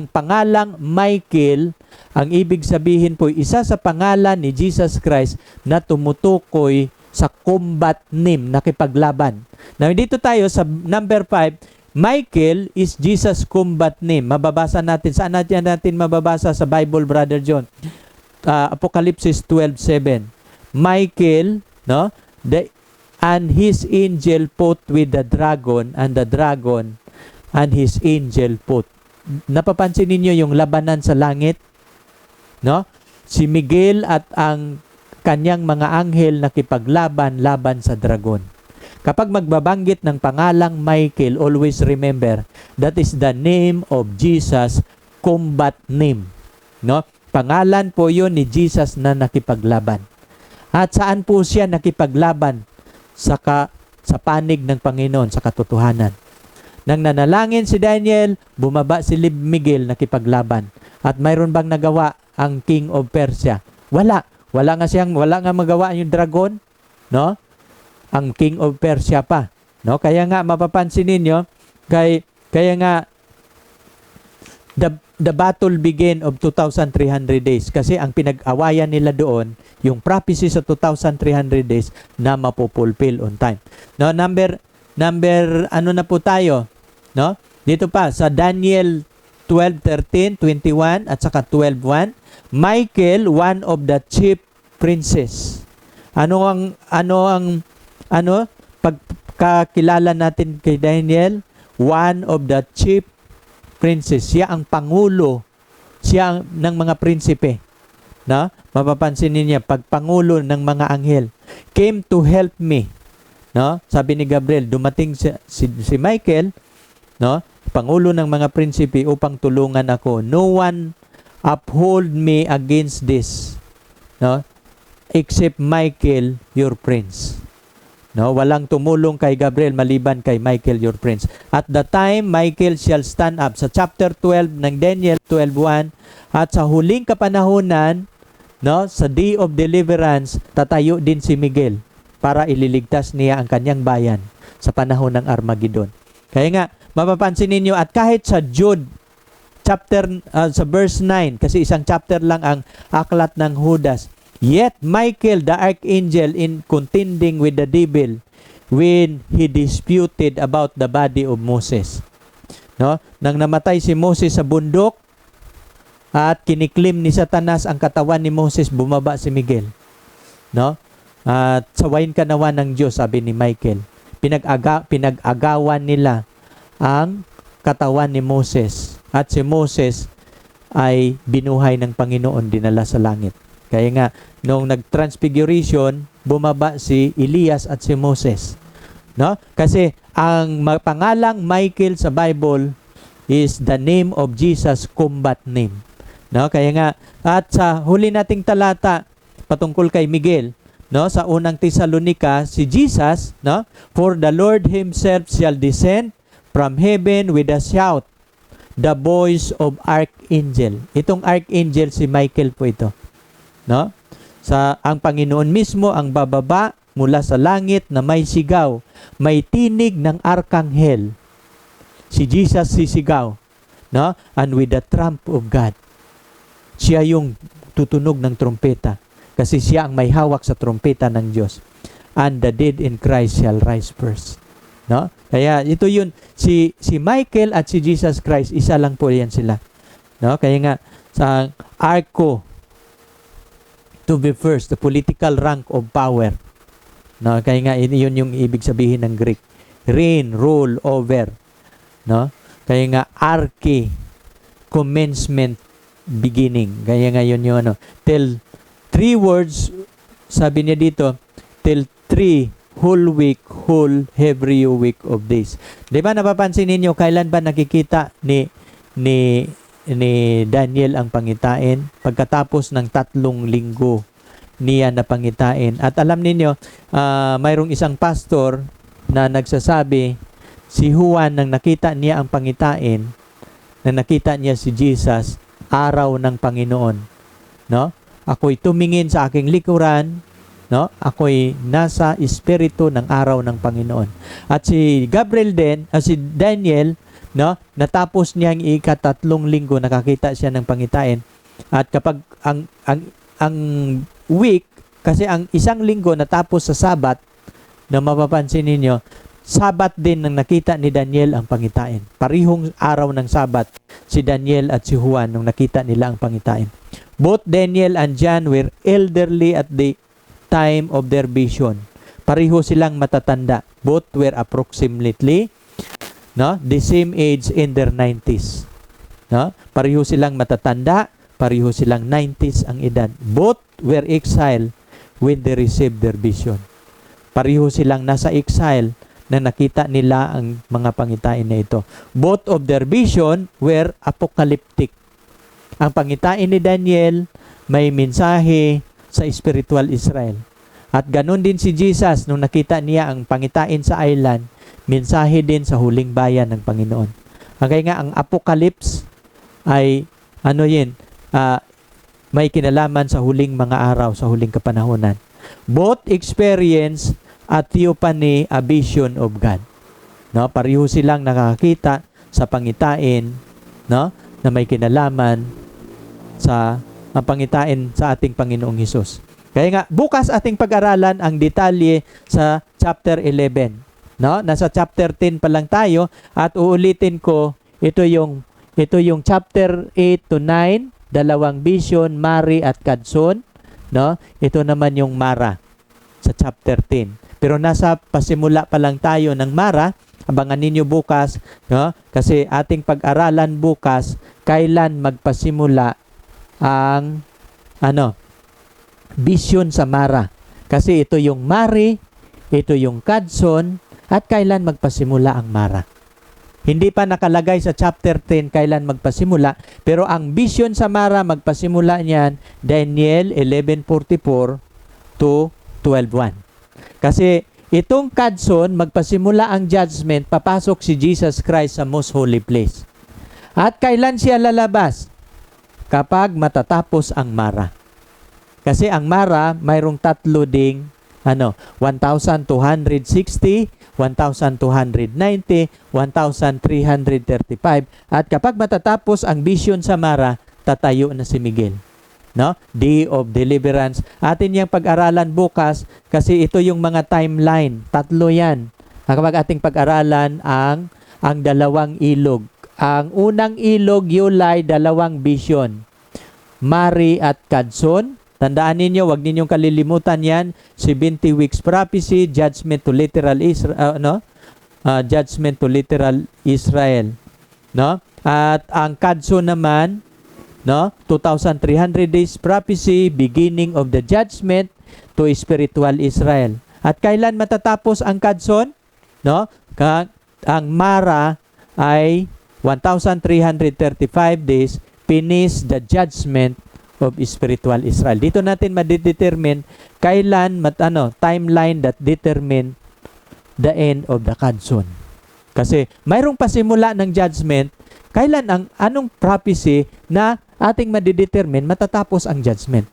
pangalang Michael, ang ibig sabihin po, isa sa pangalan ni Jesus Christ na tumutukoy sa combat name, nakipaglaban. Now, dito tayo sa number 5, Michael is Jesus combat name. Mababasa natin. Saan natin mababasa sa Bible, Brother John? Apocalypse 12:7. Michael no? And his angel fought with the dragon, and the dragon and his angel fought. Napapansin ninyo yung labanan sa langit? No? Si Miguel at ang kanyang mga anghel nakipaglaban-laban sa dragon. Kapag magbabanggit ng pangalang Michael, always remember, that is the name of Jesus, combat name. No? Pangalan po yun ni Jesus na nakipaglaban. At saan po siya nakipaglaban? Sa panig ng Panginoon, sa katotohanan. Nang nanalangin si Daniel, bumaba si Miguel nakipaglaban. At mayroon bang nagawa ang King of Persia? Wala. Wala nga magawa yung dragon, no? Ang King of Persia pa, no? Kaya nga mapapansin ninyo, kaya nga the battle began of 2,300 days kasi ang pinag-awayan nila doon yung prophecy sa 2,300 days na mapopulfill on time. No, number ano na po tayo, no? Dito pa sa Daniel 12:13, 21 at saka 12:1, Michael, one of the chief princes. Pagkakilala natin kay Daniel, one of the chief princes. Siya ang pangulo, siya ng mga prinsipe. No? Mapapansin niyo pagpangulo ng mga anghel. Came to help me. No? Sabi ni Gabriel, dumating si Michael, no? Pangulo ng mga prinsipe upang tulungan ako. No one uphold me against this, no? Except Michael, your prince. No, walang tumulong kay Gabriel maliban kay Michael, your prince. At the time, Michael shall stand up. Sa chapter 12 ng Daniel 12:1, at sa huling kapanahunan, no, sa day of deliverance, tatayo din si Miguel para ililigtas niya ang kanyang bayan sa panahon ng Armageddon. Kaya nga, mapapansin ninyo, at kahit sa Jude, sa verse 9, kasi isang chapter lang ang aklat ng Judas, yet Michael the archangel in contending with the devil when he disputed about the body of Moses. No? Nang namatay si Moses sa bundok at kiniklim ni Satanas ang katawan ni Moses, bumaba si Miguel. No? At sawayin ka nawa ng Diyos, sabi ni Michael. Pinag-agawan nila ang katawan ni Moses. At si Moses ay binuhay ng Panginoon, dinala sa langit. Kaya nga, nung nag-transfiguration, bumaba si Elias at si Moses. No? Kasi ang pangalang Michael sa Bible is the name of Jesus, combat name. No? Kaya nga, at sa huli nating talata patungkol kay Miguel, no, sa unang Tesalonica, si Jesus, no, for the Lord himself shall descend from heaven with a shout, the voice of archangel. Itong archangel si Michael po ito. No? Ang Panginoon mismo ang bababa mula sa langit na may sigaw, may tinig ng arkanghel. Si Jesus sisigaw, no? And with the trump of God. Siya yung tutunog ng trompeta kasi siya ang may hawak sa trompeta ng Diyos. And the dead in Christ shall rise first. No? Kaya ito yun, si Michael at si Jesus Christ, isa lang po yan sila. No? Kaya nga sa arko, to be first, the political rank of power. No? Kaya nga yun yung ibig sabihin ng Greek. Reign, rule over. No? Kaya nga arche, commencement, beginning. Kaya nga yun yung ano. Till 3 words, sabi niya dito, till 3 whole week, whole every week of days. Di ba napapansin ninyo, kailan ba nakikita ni Daniel ang pangitain? Pagkatapos ng 3 linggo niya na pangitain. At alam ninyo, mayroong isang pastor na nagsasabi, si Juan nang nakita niya ang pangitain, nang nakita niya si Jesus, araw ng Panginoon. No? Ako'y tumingin sa aking likuran, no? Ako'y nasa espiritu ng araw ng Panginoon. At si Gabriel din, si Daniel, no, natapos niya ang ika-3 linggo, nakakita siya ng pangitain. At kapag ang week, kasi ang 1 linggo natapos sa Sabat, na mapapansin ninyo, Sabat din nang nakita ni Daniel ang pangitain. Parihong araw ng Sabat, si Daniel at si Juan nung nakita nila ang pangitain. Both Daniel and John were elderly at the time of their vision. Pareho silang matatanda. Both were approximately the same age in their 90s. Pareho silang matatanda, pareho silang 90s ang edad. Both were exiled when they received their vision. Pareho silang nasa exile na nakita nila ang mga pangitain na ito. Both of their vision were apocalyptic. Ang pangitain ni Daniel may mensahe sa spiritual Israel. At ganun din si Jesus nung nakita niya ang pangitain sa island, mensahe din sa huling bayan ng Panginoon. Kaya nga ang apocalypse ay may kinalaman sa huling mga araw, sa huling kapanahonan. Both experience a theophany, a vision of God. Pareho silang nakakita sa pangitain na may kinalaman sa pangitain sa ating Panginoong Hesus. Kaya nga, bukas ating pag-aralan ang detalye sa chapter 11. Nasa chapter 10 pa lang tayo at uulitin ko, ito yung chapter 8 to 9, dalawang vision, Mari at Kadson. Ito naman yung Mara sa chapter 10. Pero nasa pasimula pa lang tayo ng Mara. Abangan ninyo bukas, kasi ating pag-aralan bukas kailan magpasimula ang vision sa Mara. Kasi ito yung Mari, ito yung Kadson, at kailan magpasimula ang Mara. Hindi pa nakalagay sa chapter 10 kailan magpasimula, pero ang vision sa Mara magpasimula niyan Daniel 11:44 to 12:1. Kasi itong Kadson, magpasimula ang judgment, papasok si Jesus Christ sa most holy place. At kailan siya lalabas? Kapag matatapos ang Mara. Kasi ang Mara, mayroong tatlo ding 1,260, 1,290, 1,335. At kapag matatapos ang vision sa Mara, tatayo na si Miguel. Day of Deliverance. Atin yung pag-aralan bukas kasi ito yung mga timeline. Tatlo yan. Kapag ating pag-aralan ang dalawang ilog. Ang unang ilog, Yulay, dalawang vision. Mari at Kadson. Tandaan ninyo, wag ninyong kalilimutan yan. 70 weeks prophecy, judgment to literal Israel, judgment to literal Israel. At ang Kadson naman, 2,300 days prophecy, beginning of the judgment to spiritual Israel. At kailan matatapos ang Kadson? Ang Mara ay 1,335 days, finish the judgment of spiritual Israel. Dito natin ma-determine kailan timeline that determine the end of the Kadson. Kasi mayroong pasimula ng judgment, kailan anong prophecy na ating ma-determine matatapos ang judgment?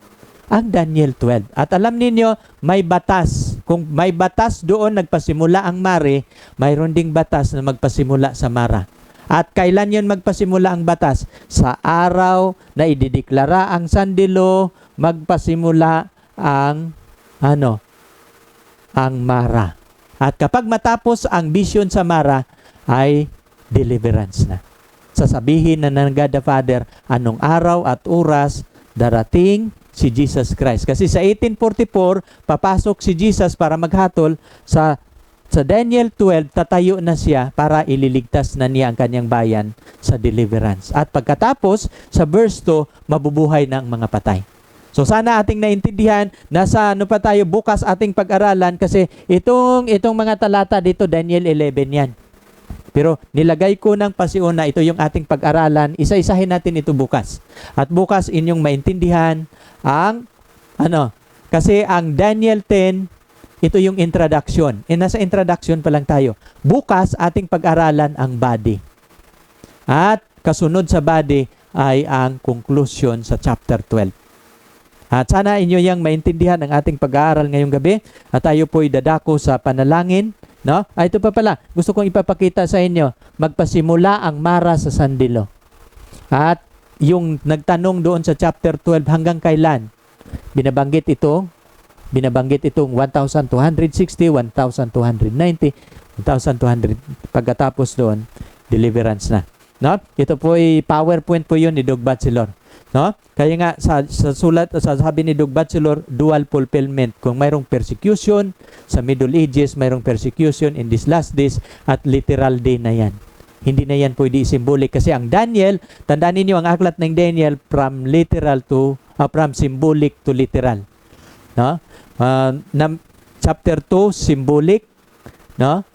Ang Daniel 12. At alam ninyo, may batas. Kung may batas doon nagpasimula ang Mari, mayroon ding batas na magpasimula sa Mara. At kailan yun magpasimula ang batas? Sa araw na idideklara ang sandilo, magpasimula ang Mara. At kapag matapos ang vision sa Mara, ay deliverance na. Sasabihin na ng God the Father, anong araw at oras darating si Jesus Christ. Kasi sa 1844, papasok si Jesus para maghatol sa Daniel 12, tatayo na siya para ililigtas na niya ang kanyang bayan sa deliverance. At pagkatapos, sa verse 2, mabubuhay na ang mga patay. So sana ating naintindihan, nasa pa tayo bukas ating pag-aralan kasi itong mga talata dito, Daniel 11 yan. Pero nilagay ko ng pasiuna, ito yung ating pag-aralan, isa-isahin natin ito bukas. At bukas inyong maintindihan kasi ang Daniel 10, ito yung introduction. Nasa introduction pa lang tayo. Bukas, ating pag-aralan ang body. At kasunod sa body ay ang conclusion sa chapter 12. At sana inyo yang maintindihan ang ating pag-aaral ngayong gabi. At tayo po'y dadako sa panalangin. Ito pa pala. Gusto kong ipapakita sa inyo. Magpasimula ang Mara sa sandilo. At yung nagtanong doon sa chapter 12 hanggang kailan? Binabanggit itong 1,260, 1,290, 1,200. Pagkatapos doon, deliverance na. Ito po ay PowerPoint po yun ni Doug Batchelor. No? Kaya nga sa sulat, sa sabi ni Doug Batchelor, dual fulfillment. Kung mayroong persecution sa Middle Ages, mayroong persecution in these last days, at literal day na yan. Hindi na yan pwede symbolic kasi ang Daniel, tandaan niyo ang aklat ng Daniel from from symbolic to literal. No? Chapter 2 symbolic, no?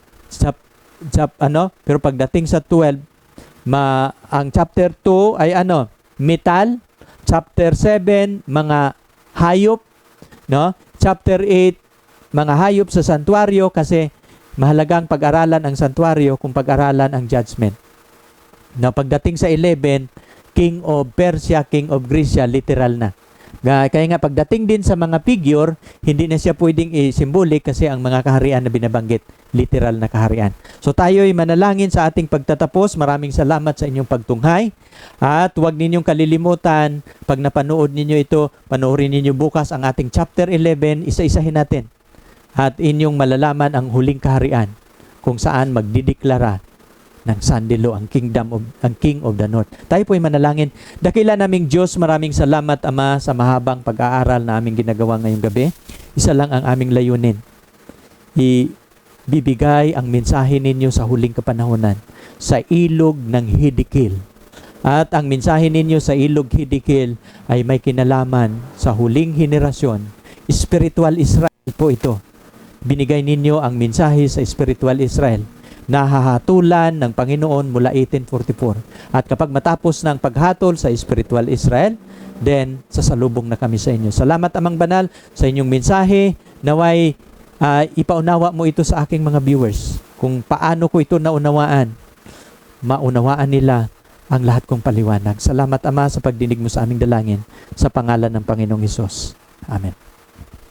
Pero pagdating sa 12, ang chapter 2 ay metal. Chapter 7, mga hayop, no? Chapter 8, mga hayop sa santuario kasi mahalagang pag-aralan ang santuario kung pag-aralan ang judgment. No, pagdating sa 11, King of Persia, King of Greece, literal na. Kaya nga pagdating din sa mga figure, hindi na siya pwedeng i-symbolic kasi ang mga kaharian na binabanggit, literal na kaharian. So tayo'y manalangin sa ating pagtatapos. Maraming salamat sa inyong pagtunghay. At huwag ninyong kalilimutan, pag napanood ninyo ito, panoorin ninyo bukas ang ating chapter 11, isa-isahin natin. At inyong malalaman ang huling kaharian kung saan magdideklara ng sandilo ang King of the North. Tayo po'y manalangin. Dakila naming Diyos, maraming salamat, Ama, sa mahabang pag-aaral na aming ginagawa ngayong gabi. Isa lang ang aming layunin. Ibibigay ang mensahe ninyo sa huling kapanahunan, sa ilog ng Hidikil. At ang mensahe ninyo sa ilog Hidikil ay may kinalaman sa huling henerasyon. Spiritual Israel po ito. Binigay ninyo ang mensahe sa Spiritual Israel na hahatulan ng Panginoon mula 1844. At kapag matapos ng paghatol sa Spiritual Israel, then sasalubong na kami sa inyo. Salamat, Amang Banal, sa inyong mensahe. Naway ipaunawa mo ito sa aking mga viewers. Kung paano ko ito naunawaan, maunawaan nila ang lahat kong paliwanag. Salamat, Ama, sa pagdinig mo sa aming dalangin. Sa pangalan ng Panginoong Hesus. Amen.